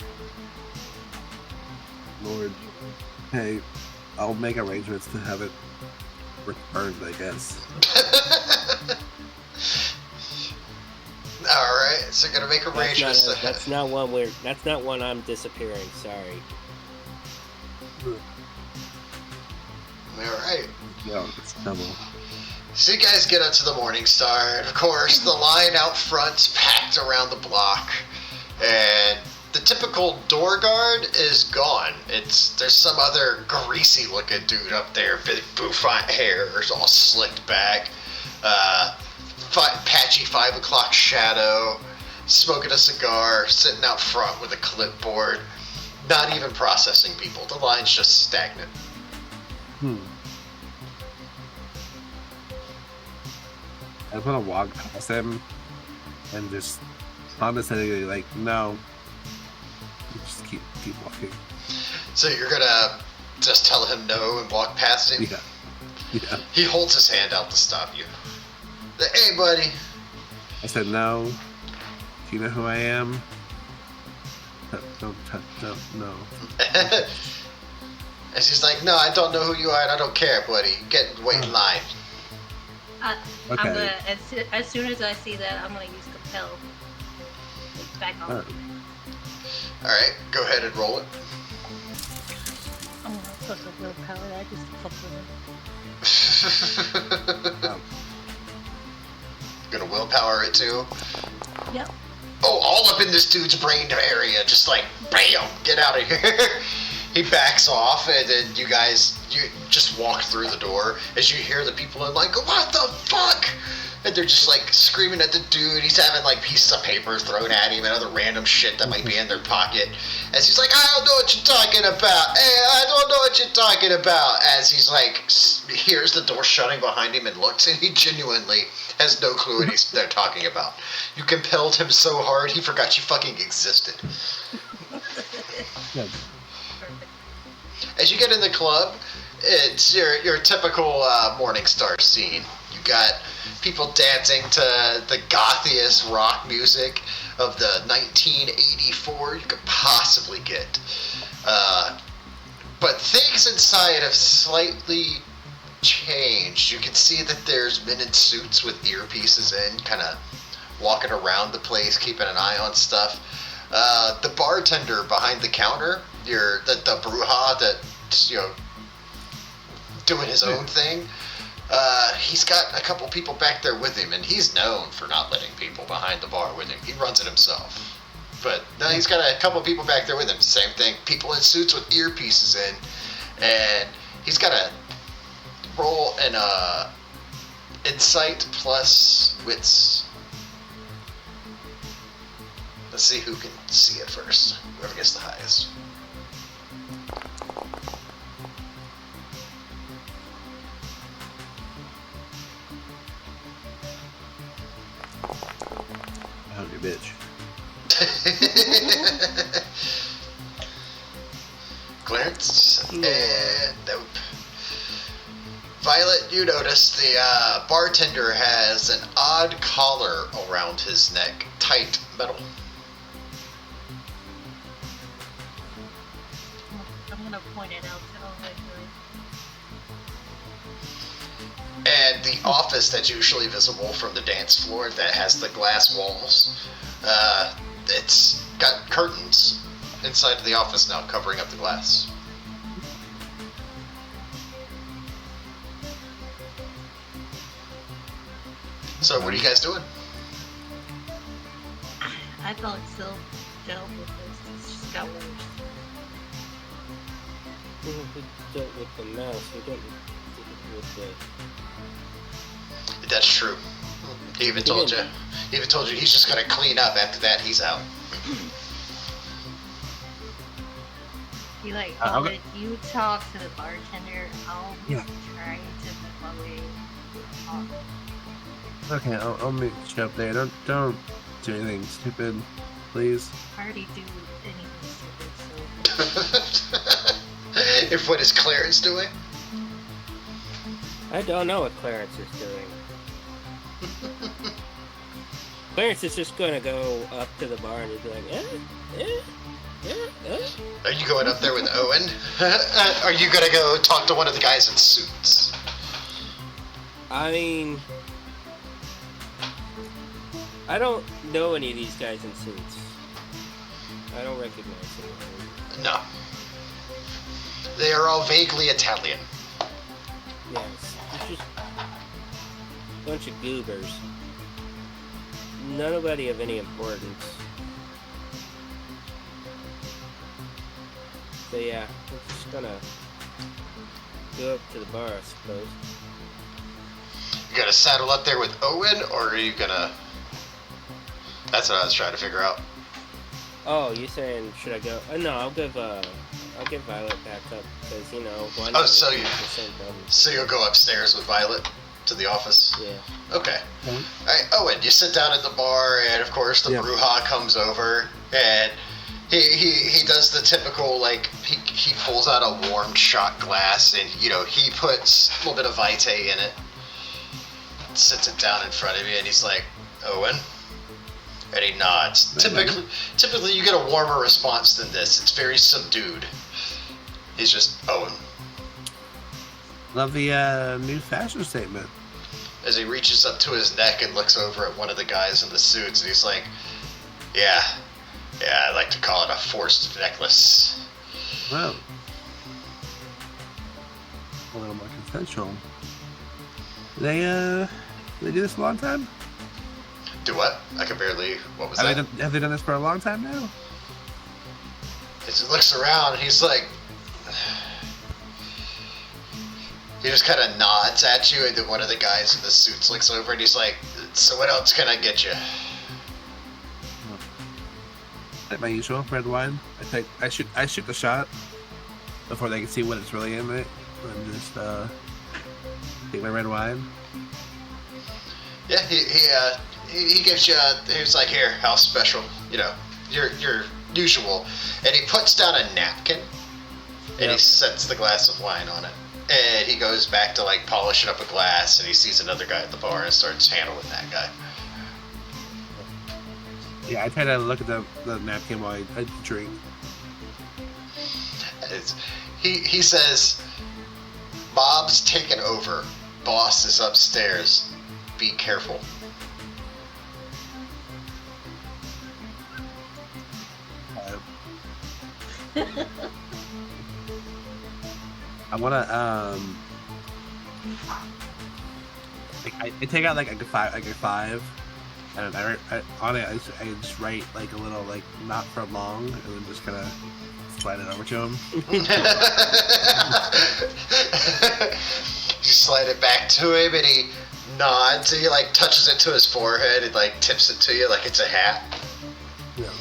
Speaker 2: Lord. Hey, I'll make arrangements to have it returned, I guess.
Speaker 1: Alright, so you're gonna make arrangements to
Speaker 4: That's not one I'm disappearing, sorry.
Speaker 1: Alright.
Speaker 2: Yo, it's double.
Speaker 1: So you guys get up to the Morning Star, and of course the line out front's packed around the block, and the typical door guard is gone. There's some other greasy looking dude up there, big bouffant hair, all slicked back, patchy 5 o'clock shadow, smoking a cigar, sitting out front with a clipboard, not even processing people. The line's just stagnant.
Speaker 2: I just want to walk past him and just condescendingly, like, no. Just keep walking.
Speaker 1: So you're gonna just tell him no and walk past him?
Speaker 2: Yeah.
Speaker 1: He holds his hand out to stop you. Hey, buddy.
Speaker 2: I said, no. Do you know who I am? Don't, no.
Speaker 1: And she's like, no, I don't know who you are and I don't care, buddy. Wait in line.
Speaker 2: Okay.
Speaker 3: I'm gonna, as soon as I see that, I'm gonna use compel. Back on.
Speaker 1: Alright, go ahead and roll it.
Speaker 3: Oh, fuck the willpower. I just fuck with it.
Speaker 1: Gonna willpower it too?
Speaker 3: Yep.
Speaker 1: Oh, all up in this dude's brain area, just like, bam, get out of here. He backs off, and then you just walk through the door as you hear the people in like, what the fuck? And they're just like screaming at the dude. He's having like pieces of paper thrown at him and other random shit that might be in their pocket. As he's like, I don't know what you're talking about. Hey, I don't know what you're talking about. As he's like, hears the door shutting behind him and looks, and he genuinely has no clue what they're talking about. You compelled him so hard, he forgot you fucking existed.
Speaker 2: Yeah.
Speaker 1: As you get in the club, it's your typical Morning Star scene. You got people dancing to the gothiest rock music of the 1984 you could possibly get. But things inside have slightly changed. You can see that there's men in suits with earpieces in, kind of walking around the place, keeping an eye on stuff. The bartender behind the counter, the Bruja that's, doing his own thing, he's got a couple people back there with him, and he's known for not letting people behind the bar with him. He runs it himself. But no, he's got a couple people back there with him. Same thing, people in suits with earpieces in, and he's got a roll an insight plus wits. Let's see who can see it first. Whoever gets the highest.
Speaker 2: Hungry bitch.
Speaker 1: Clarence? And nope. Violet, you notice the bartender has an odd collar around his neck. Tight metal.
Speaker 3: I'm gonna point it out to Owen.
Speaker 1: And the office that's usually visible from the dance floor that has the glass walls, it's got curtains inside of the office now covering up the glass. So what are you guys doing?
Speaker 3: I thought still dealt with this. It's just got worse.
Speaker 4: We dealt with the mouse, we didn't with the...
Speaker 1: That's true. He even told you. He even told you he's just gonna clean up. After that, he's out.
Speaker 3: You like,
Speaker 2: I'll
Speaker 3: if you talk to the bartender, I'll
Speaker 2: Yeah.
Speaker 3: try to make my way on.
Speaker 2: Okay, I'll meet you up there. Don't do anything stupid. please.
Speaker 3: I already do anything stupid, so.
Speaker 1: If what is Clarence doing?
Speaker 4: I don't know what Clarence is doing. Clarence is just gonna go up to the bar and he'd be like,
Speaker 1: Are you going up there with Owen? Are you gonna go talk to one of the guys in suits?
Speaker 4: I mean, I don't know any of these guys in suits. I don't recognize them.
Speaker 1: No. They are all vaguely Italian.
Speaker 4: Yes, it's just a bunch of goobers. Nobody of any importance. So yeah, we're just gonna go up to the bar, I suppose.
Speaker 1: You gonna saddle up there with Owen, or are you gonna... That's what I was trying to figure out.
Speaker 4: Oh, you saying should I go? No, I'll give Violet back up because you know.
Speaker 1: Oh, so you'll go upstairs with Violet to the office?
Speaker 4: Yeah.
Speaker 1: Okay. Alright, Owen, you sit down at the bar, and of course the Bruja comes over, and he does the typical, like, he pulls out a warmed shot glass, and, you know, he puts a little bit of Vitae in it, sits it down in front of you, and he's like, Owen? And he nods. Typically you get a warmer response than this. It's very subdued. He's just, Owen.
Speaker 2: Love the new fashion statement.
Speaker 1: As he reaches up to his neck and looks over at one of the guys in the suits, and he's like, yeah, I like to call it a forced necklace.
Speaker 2: Well, a little more consensual. They do this a long time?
Speaker 1: Do what? I can barely... What was that?
Speaker 2: Have they done this for a long time now?
Speaker 1: He looks around, and he's like... He just kind of nods at you, and then one of the guys in the suits looks over, and he's like, so what else can I get you?
Speaker 2: Like my usual red wine. I shoot the shot before they can see what it's really in it, and just take my red wine.
Speaker 1: Yeah, he gives you. He was like, here, how special, you know, your usual, and he puts down a napkin, and he sets the glass of wine on it, and he goes back to like polishing up a glass, and he sees another guy at the bar and starts handling that guy.
Speaker 2: Yeah, I try to look at the napkin while I drink.
Speaker 1: He says, Bob's taken over. Boss is upstairs. Be careful.
Speaker 2: I wanna I take out like a five, and I on it I just write like a little like not for long, and then just kind of slide it over to him.
Speaker 1: You slide it back to him, and he nods, and he like touches it to his forehead and like tips it to you like it's a hat.
Speaker 2: Yeah.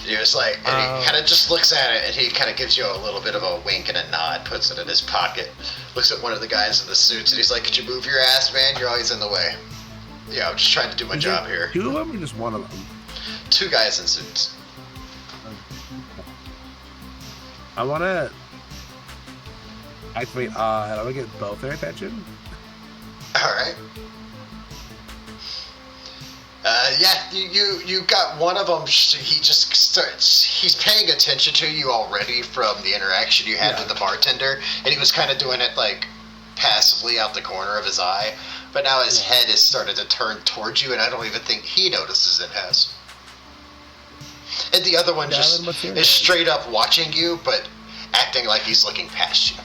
Speaker 1: He was like, and he kind of just looks at it, and he kind of gives you a little bit of a wink and a nod, puts it in his pocket, looks at one of the guys in the suits, and he's like, could you move your ass, man? You're always in the way. Yeah, I'm just trying to do my job here.
Speaker 2: Two of them or just one of them?
Speaker 1: Two guys in suits.
Speaker 2: I want to activate I want to get both their attention.
Speaker 1: Alright. Yeah, you got one of them. He just starts. He's paying attention to you already from the interaction you had with the bartender, and he was kind of doing it like passively out the corner of his eye. But now his head has started to turn towards you, and I don't even think he notices it has. And the other one just is straight up watching you, but acting like he's looking past you.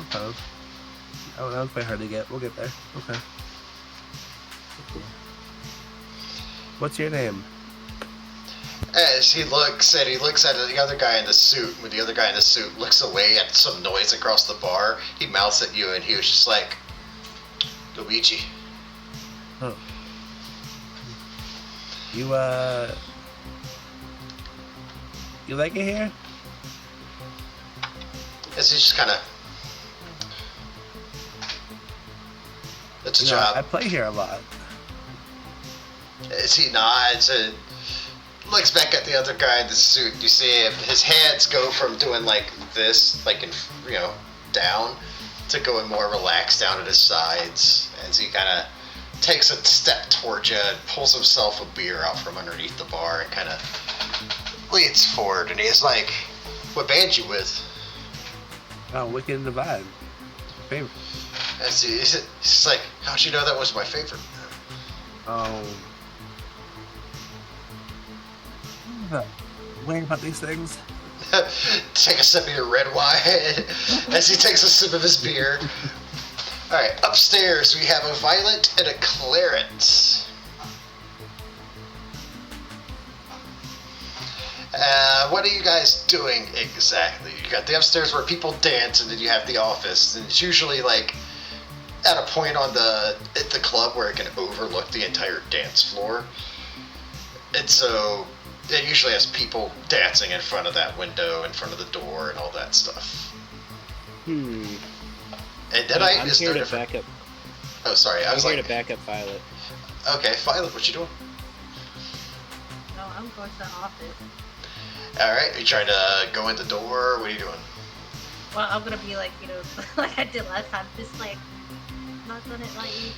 Speaker 2: Okay. Oh, that was quite hard to get. We'll get there. Okay. What's your name?
Speaker 1: As he looks at the other guy in the suit, when the other guy in the suit looks away at some noise across the bar, he mouths at you, and he was just like, Luigi.
Speaker 2: Oh. You like it here?
Speaker 1: As he's just kind of... It's a job.
Speaker 2: I play here a lot.
Speaker 1: As he nods, and looks back at the other guy in the suit. You see his hands go from doing like this, like in, down, to going more relaxed down at his sides as he kind of takes a step towards you and pulls himself a beer out from underneath the bar and kind of leans forward. And he's like, "What band you with?"
Speaker 2: Oh, Wicked and Divide. Favorite.
Speaker 1: He's like, "How'd you know that was my favorite?"
Speaker 2: Oh. Worrying about these things.
Speaker 1: Take a sip of your red wine as he takes a sip of his beer. Alright, upstairs we have a Violet and a Clarence. What are you guys doing exactly? You got the upstairs where people dance, and then you have the office, and it's usually like at a point at the club where it can overlook the entire dance floor. And so it usually has people dancing in front of that window, in front of the door, and all that stuff. And
Speaker 4: I'm here to back up.
Speaker 1: Oh, sorry.
Speaker 4: I'm here to back up Violet.
Speaker 1: Okay, Violet, what you doing?
Speaker 3: No, I'm going to the office.
Speaker 1: Alright, are you trying to go in the door? What are you doing?
Speaker 3: Well, I'm gonna be like, like I did last time, just like, knock on it lightly.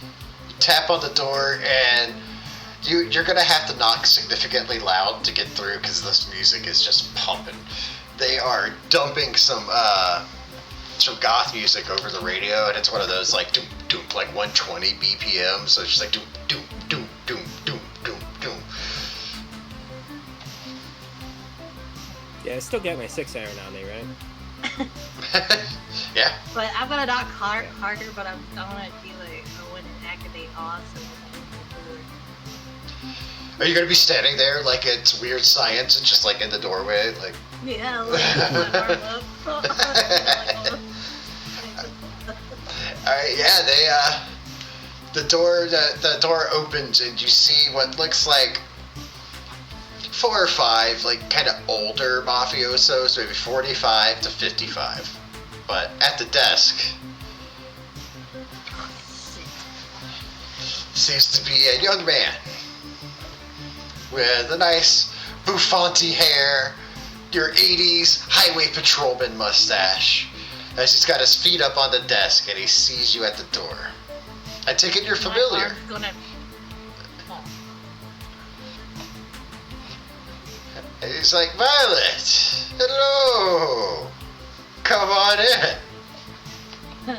Speaker 1: You tap on the door, and you're gonna have to knock significantly loud to get through because this music is just pumping. They are dumping some goth music over the radio, and it's one of those like doom doom, like 120 BPM, so it's just like doom doom doom doom doom doom doom.
Speaker 4: Yeah, I still got my 6-iron on me, right?
Speaker 1: Yeah.
Speaker 3: But I'm gonna knock harder, but I'm gonna be like, Owen and activate awesome.
Speaker 1: Are you gonna be standing there like it's weird science and just like in the doorway, like?
Speaker 3: Yeah, like, my arm up.
Speaker 1: Alright, yeah, the door opens and you see what looks like 4 or 5, like kind of older mafiosos, maybe 45 to 55. But at the desk seems to be a young man with a nice bouffanty hair, your 80s highway patrolman mustache, as he's got his feet up on the desk and he sees you at the door. I take it you're familiar. And he's like, "Violet, hello, come on in."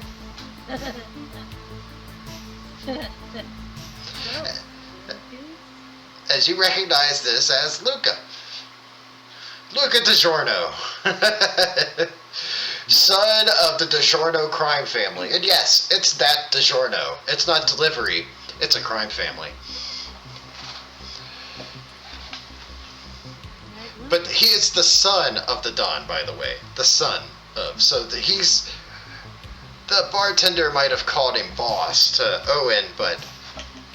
Speaker 1: As you recognize this as Luca DiGiorno, son of the DiGiorno crime family. And yes, it's that DiGiorno. It's not delivery, it's a crime family. But he is the son of the Don, by the way. The son of. So he's. The bartender might have called him boss to Owen, but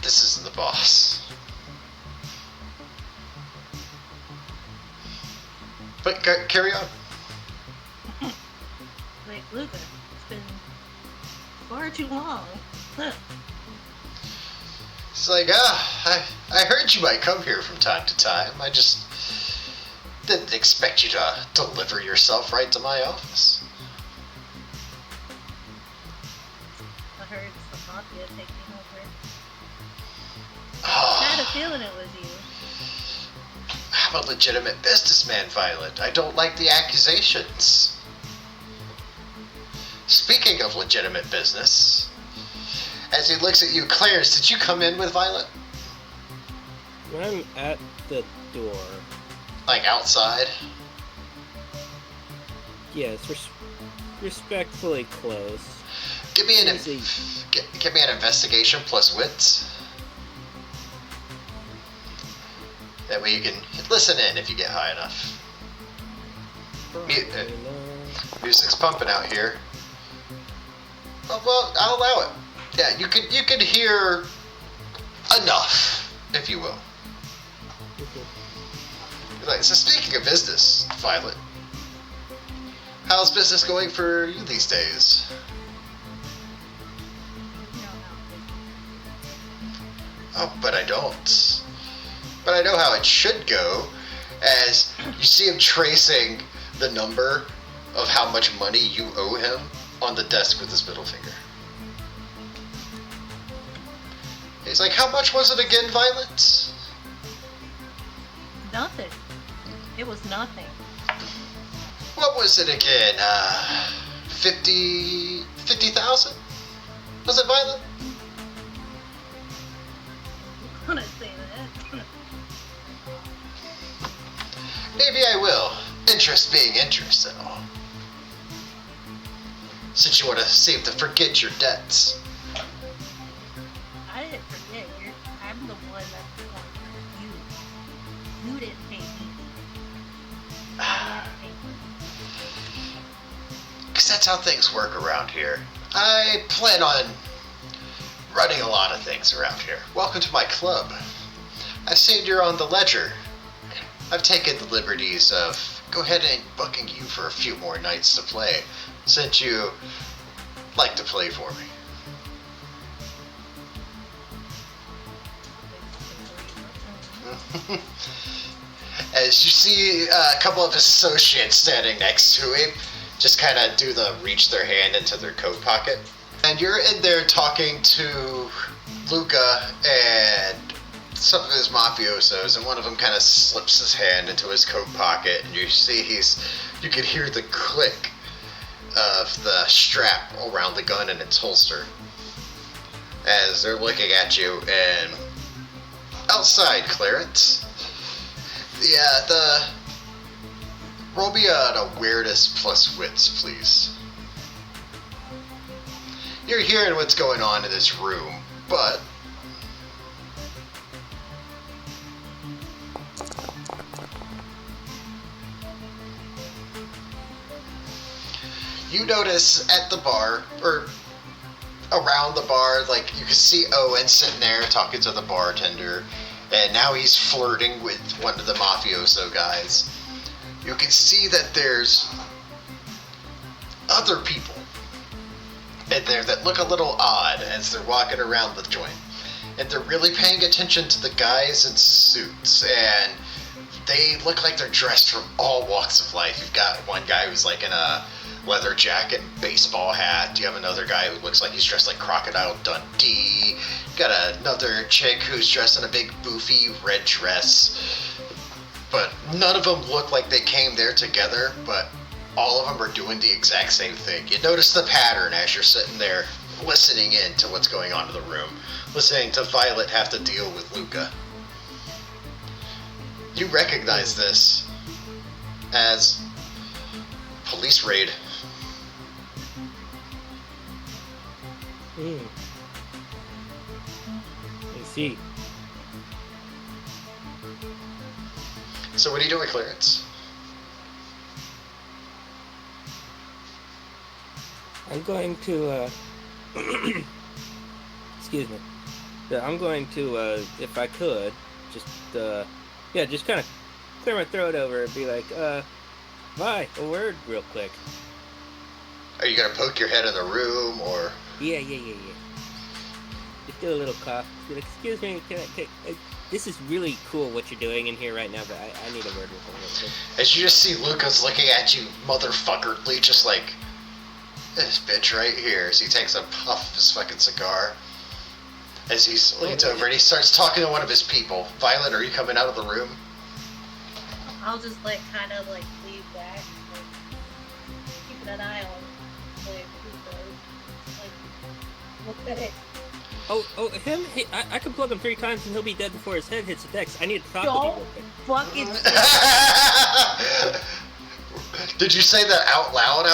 Speaker 1: this is the boss. But carry on.
Speaker 3: Like, Luca, it's been far too long.
Speaker 1: It's like, I heard you might come here from time to time. I just didn't expect you to deliver yourself right to my office.
Speaker 3: I heard some mafia taking over.
Speaker 1: Oh,
Speaker 3: I had a feeling it was you.
Speaker 1: I'm a legitimate businessman, Violet. I don't like the accusations. Speaking of legitimate business, as he looks at you, Clarence, did you come in with Violet?
Speaker 4: When I'm at the door.
Speaker 1: Like outside?
Speaker 4: Yes, respectfully close.
Speaker 1: Give me an
Speaker 4: Easy.
Speaker 1: give me an investigation plus wits. That way you can listen in if you get high enough. Music's pumping out here. Oh, well, I'll allow it. Yeah, you can hear enough, if you will. Like, so speaking of business, Violet, how's business going for you these days? Oh, but I don't. But I know how it should go. as you see him tracing the number of how much money you owe him on the desk with his middle finger. He's like, how much was it again, Violet?
Speaker 3: Nothing. It was nothing.
Speaker 1: What was it again? 50,000? Was it, Violet?
Speaker 3: I'm gonna say that.
Speaker 1: Maybe I will. Interest being interest and all. Since you want to seem to forget your debts.
Speaker 3: I didn't forget. I'm the one that's going for you. You didn't pay me. I didn't pay you.
Speaker 1: Because that's how things work around here. I plan on running a lot of things around here. Welcome to my club. I've seen you're on the ledger. I've taken the liberties of go ahead and booking you for a few more nights to play, since you like to play for me. As you see a couple of his associates standing next to him, just kind of reach their hand into their coat pocket. And you're in there talking to Luca and some of his mafiosos, and one of them kind of slips his hand into his coat pocket, and you see you can hear the click of the strap around the gun in its holster as they're looking at you. And outside, Clarence, roll me an awareness plus wits, please. You're hearing what's going on in this room, but you notice at the bar, or around the bar, like you can see Owen sitting there talking to the bartender, and now he's flirting with one of the mafioso guys. You can see that there's other people in there that look a little odd as they're walking around the joint. And they're really paying attention to the guys in suits, and they look like they're dressed from all walks of life. You've got one guy who's like in a leather jacket and baseball hat. You have another guy who looks like he's dressed like Crocodile Dundee. You got another chick who's dressed in a big boofy red dress. But none of them look like they came there together, but all of them are doing the exact same thing. You notice the pattern as you're sitting there listening in to what's going on in the room, listening to Violet have to deal with Luca. You recognize this as police raid.
Speaker 4: I see.
Speaker 1: So what are you doing, Clarence?
Speaker 4: I'm going to, excuse me. Yeah, I'm going to, if I could, just kind of clear my throat over and be like, Vi, a word real quick.
Speaker 1: Are you gonna poke your head in the room, or?
Speaker 4: Yeah. Just do a little cough. Be like, excuse me, this is really cool what you're doing in here right now, but I need a word with you.
Speaker 1: As you just see Lucas looking at you motherfuckerly, just like, this bitch right here, as he takes a puff of his fucking cigar. As he leans over and he starts talking to one of his people. Violet, are you coming out of the room?
Speaker 3: I'll just kind of lean back, keeping an eye on who goes. Look at it.
Speaker 4: Oh, him? Hey, I can plug him 3 times and he'll be dead before his head hits the decks. I need to talk to you real quick.
Speaker 3: Fucking.
Speaker 1: Did you say that out loud?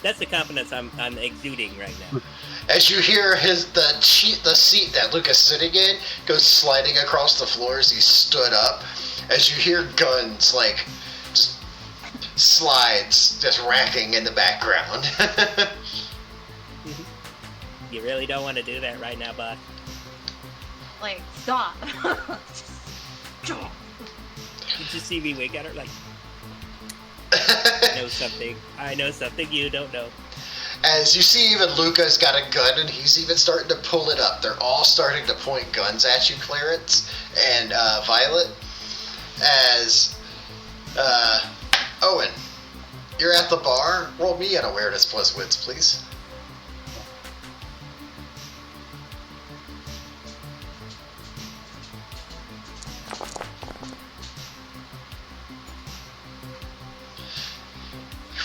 Speaker 4: That's the confidence I'm exuding right now.
Speaker 1: As you hear the seat that Luca's sitting in goes sliding across the floor as he stood up, as you hear guns just slides just racking in the background.
Speaker 4: You really don't want to do that right now, bud.
Speaker 3: Stop.
Speaker 4: Did you see me wink at her I know something you don't know.
Speaker 1: As you see, even Luca's got a gun, and he's even starting to pull it up. They're all starting to point guns at you, Clarence and Violet. as Owen, you're at the bar. Roll me an awareness plus wits, please.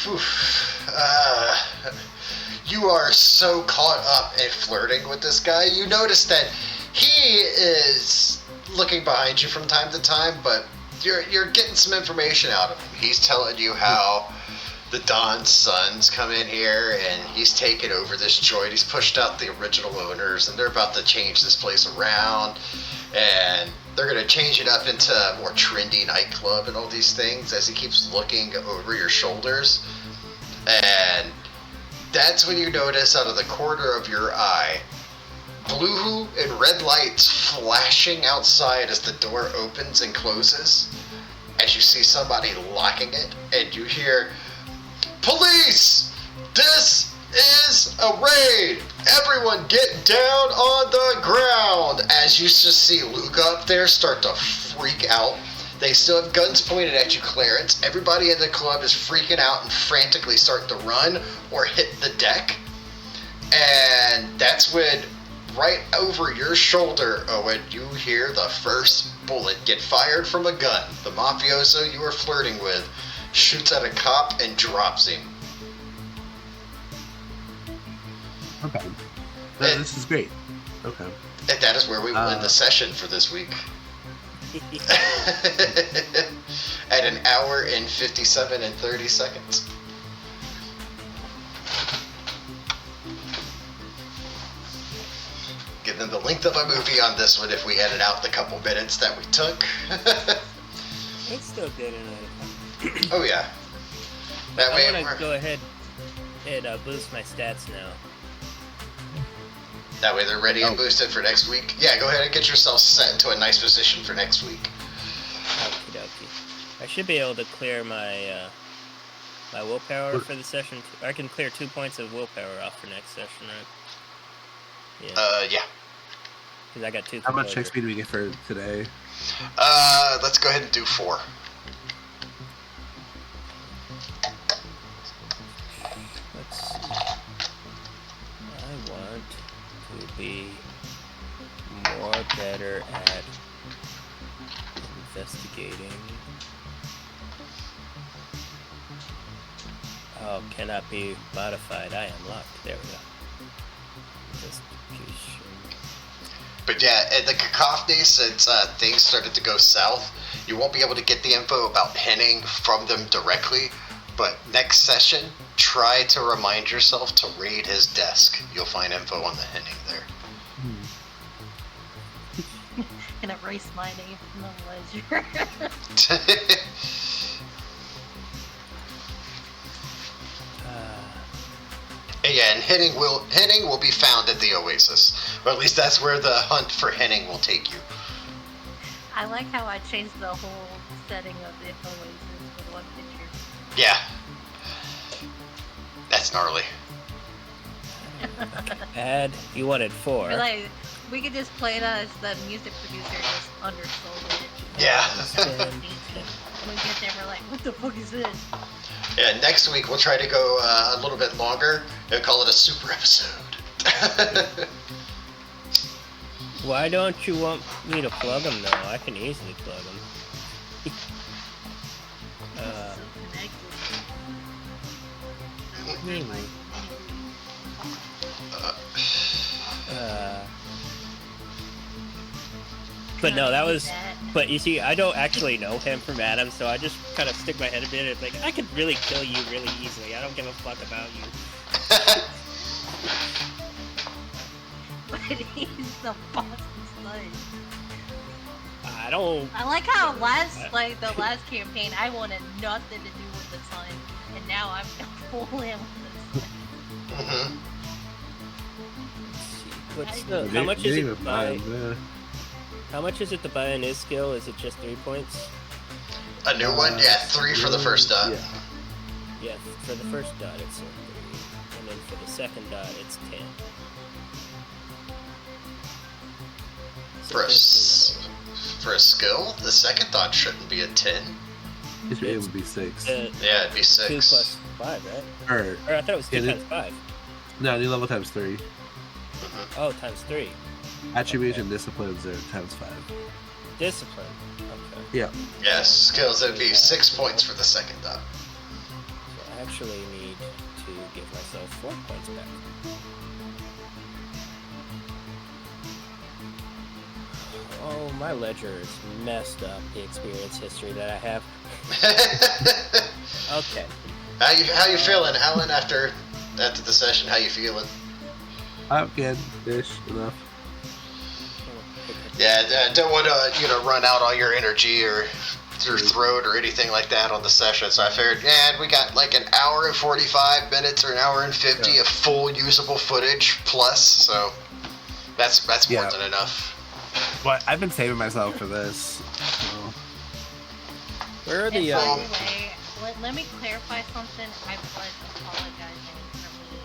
Speaker 1: Whew. You are so caught up in flirting with this guy. You notice that he is looking behind you from time to time, but you're getting some information out of him. He's telling you how the Don's sons come in here and he's taken over this joint. He's pushed out the original owners and they're about to change this place around, and they're going to change it up into a more trendy nightclub and all these things as he keeps looking over your shoulders. And that's when you notice out of the corner of your eye, blue and red lights flashing outside as the door opens and closes, as you see somebody locking it, and you hear, "Police! This is a raid! Everyone get down on the ground!" As you just see Luke up there start to freak out. They still have guns pointed at you, Clarence. Everybody in the club is freaking out and frantically starting to run or hit the deck. And that's when, right over your shoulder, Owen, you hear the first bullet get fired from a gun. The mafioso you were flirting with shoots at a cop and drops him.
Speaker 2: Okay. No, this is great. Okay.
Speaker 1: And that is where we will end the session for this week. At an hour and 57 and 30 seconds. Given the length of a movie on this one, if we edit out the couple minutes that we took.
Speaker 4: It's still good enough.
Speaker 1: Oh yeah. That way
Speaker 4: I want to go ahead and boost my stats now.
Speaker 1: That way they're ready and boosted for next week. Yeah, go ahead and get yourself set into a nice position for next week.
Speaker 4: Okie dokie. I should be able to clear my my willpower for the session. I can clear 2 points of willpower off for next session, right?
Speaker 1: Yeah.
Speaker 4: Because I got 2.
Speaker 2: How much XP do we get for today?
Speaker 1: Let's go ahead and do 4.
Speaker 4: Let's see. I want to be more better at investigating. Oh, cannot be modified. I am locked. There we go. Investigation.
Speaker 1: But yeah, at the cacophony, since things started to go south, you won't be able to get the info about Henning from them directly. But next session, try to remind yourself to raid his desk. You'll find info on the Henning there.
Speaker 3: And erase my name from the ledger.
Speaker 1: Yeah, and Henning will be found at the Oasis. Or at least that's where the hunt for Henning will take you.
Speaker 3: I like how I changed the whole setting of the Oasis with one picture.
Speaker 1: Yeah. That's gnarly.
Speaker 4: Add. You wanted 4.
Speaker 3: Like, we could just play it as the music producer just undersold it.
Speaker 1: Yeah.
Speaker 3: When we get there, we're like, what the fuck is this?
Speaker 1: Yeah, next week we'll try to go a little bit longer and call it a super episode.
Speaker 4: Why don't you want me to plug them though? I can easily plug them. But no, that was. But you see, I don't actually know him from Adam, so I just kind of stick my head a bit and like, I could really kill you really easily. I don't give a fuck about you.
Speaker 3: But he's the boss son.
Speaker 4: I don't.
Speaker 3: I like how the last campaign, I wanted nothing to do with the son, and now I'm full in with the son.
Speaker 4: What's the? How much is it to buy? How much is it to buy a new skill? Is it just 3 points?
Speaker 1: A new one? Yeah, 3 for the first dot.
Speaker 4: Yeah, for the first dot it's 3, and then for the second dot it's 10. So
Speaker 1: for a skill, the second thought shouldn't be a 10.
Speaker 2: It would be 6.
Speaker 1: Yeah, it'd be 6.
Speaker 4: 2 plus 5, right?
Speaker 2: Or
Speaker 4: Or I thought it was 2
Speaker 2: Is it-
Speaker 4: times 5.
Speaker 2: no, new level times 3.
Speaker 1: Mhm.
Speaker 4: Oh, times 3.
Speaker 2: Attribution disciplines are times 5.
Speaker 4: Discipline. Okay.
Speaker 2: Yeah.
Speaker 1: Yes, skills, it'd be 6 points for the second thought.
Speaker 4: So I actually need to give myself 4 points back. Oh, my ledger is messed up, the experience history that I have. Okay.
Speaker 1: How you feeling, Alan, after the session? How you feeling?
Speaker 2: I'm good-ish enough.
Speaker 1: Yeah, don't want to, run out all your energy or your throat or anything like that on the session. So I figured, we got like an hour and 45 minutes or an hour and 50 of full usable footage plus. So that's more
Speaker 2: Yeah.
Speaker 1: than enough.
Speaker 2: Well, I've been saving myself for this. So.
Speaker 4: Where are
Speaker 3: And
Speaker 4: the,
Speaker 3: by the way, let me clarify something. I was apologizing for me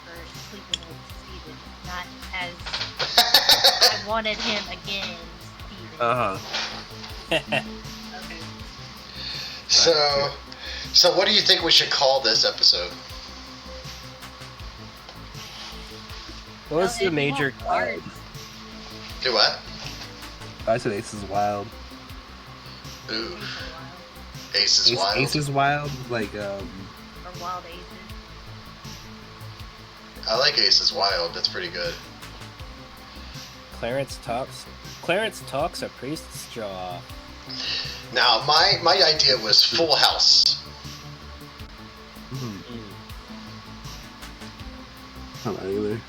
Speaker 3: for sleeping with Steven, not as I wanted him again, Steven.
Speaker 2: Uh-huh.
Speaker 3: Okay.
Speaker 1: So what do you think we should call this episode?
Speaker 4: what was
Speaker 3: Well,
Speaker 4: the
Speaker 3: if you
Speaker 4: major
Speaker 3: want cards,
Speaker 1: Do what?
Speaker 2: I said Ace is Wild.
Speaker 1: Ooh,
Speaker 3: Ace
Speaker 1: Ace
Speaker 3: is Wild.
Speaker 1: is Wild.
Speaker 2: Ace is Wild, like,
Speaker 3: Or Wild Aces.
Speaker 1: I like Ace is Wild. That's pretty good.
Speaker 4: Clarence talks a priest's jaw.
Speaker 1: Now, my idea was Full House.
Speaker 2: mm,
Speaker 4: Mm.
Speaker 2: I don't know either.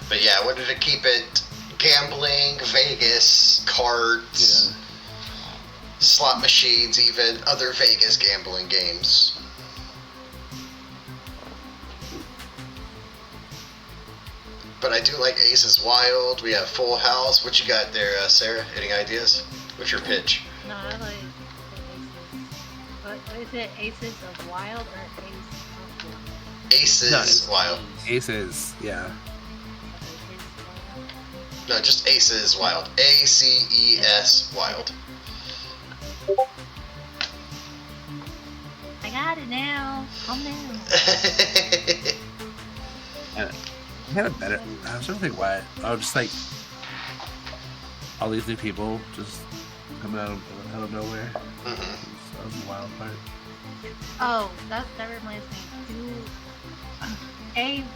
Speaker 1: But yeah, I wanted to keep it gambling, Vegas, cards, slot machines, even other Vegas gambling games. But I do like Ace is Wild. We have Full House. What you got there, Sarah? Any ideas? What's your pitch?
Speaker 3: No, I like the Aces. What is it? Aces of Wild or Ace of Wild?
Speaker 1: Aces Wild.
Speaker 2: Aces, yeah.
Speaker 1: No, just Aces Wild. ACES Wild.
Speaker 3: I got it now. Calm down.
Speaker 2: I had a better. I was trying to think why. Oh, just like all these new people just coming out of nowhere.
Speaker 1: Mhm.
Speaker 2: That was the wild part.
Speaker 3: Oh, that reminds me.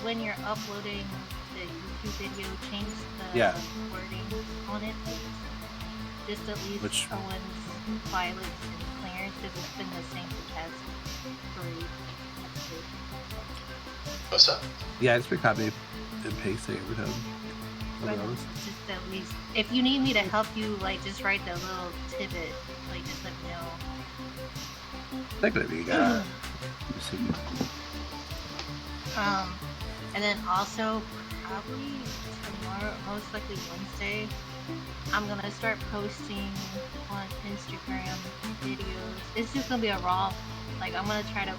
Speaker 3: When you're uploading the YouTube video, change the wording on it. Just at least
Speaker 2: Which-
Speaker 3: Owen's, Violet's, and Clarence, because it's been the same for the past 3 episodes.
Speaker 1: What's up?
Speaker 2: Yeah, I just been copying and pasting every time. I'll
Speaker 3: But
Speaker 2: be honest.
Speaker 3: just at least, if you need me to help you, like, just write the little tidbit, like, just let me know.
Speaker 2: That could be got.
Speaker 3: And then also, probably tomorrow, most likely Wednesday, I'm gonna start posting on Instagram videos. It's just gonna be a raw, like, I'm gonna try to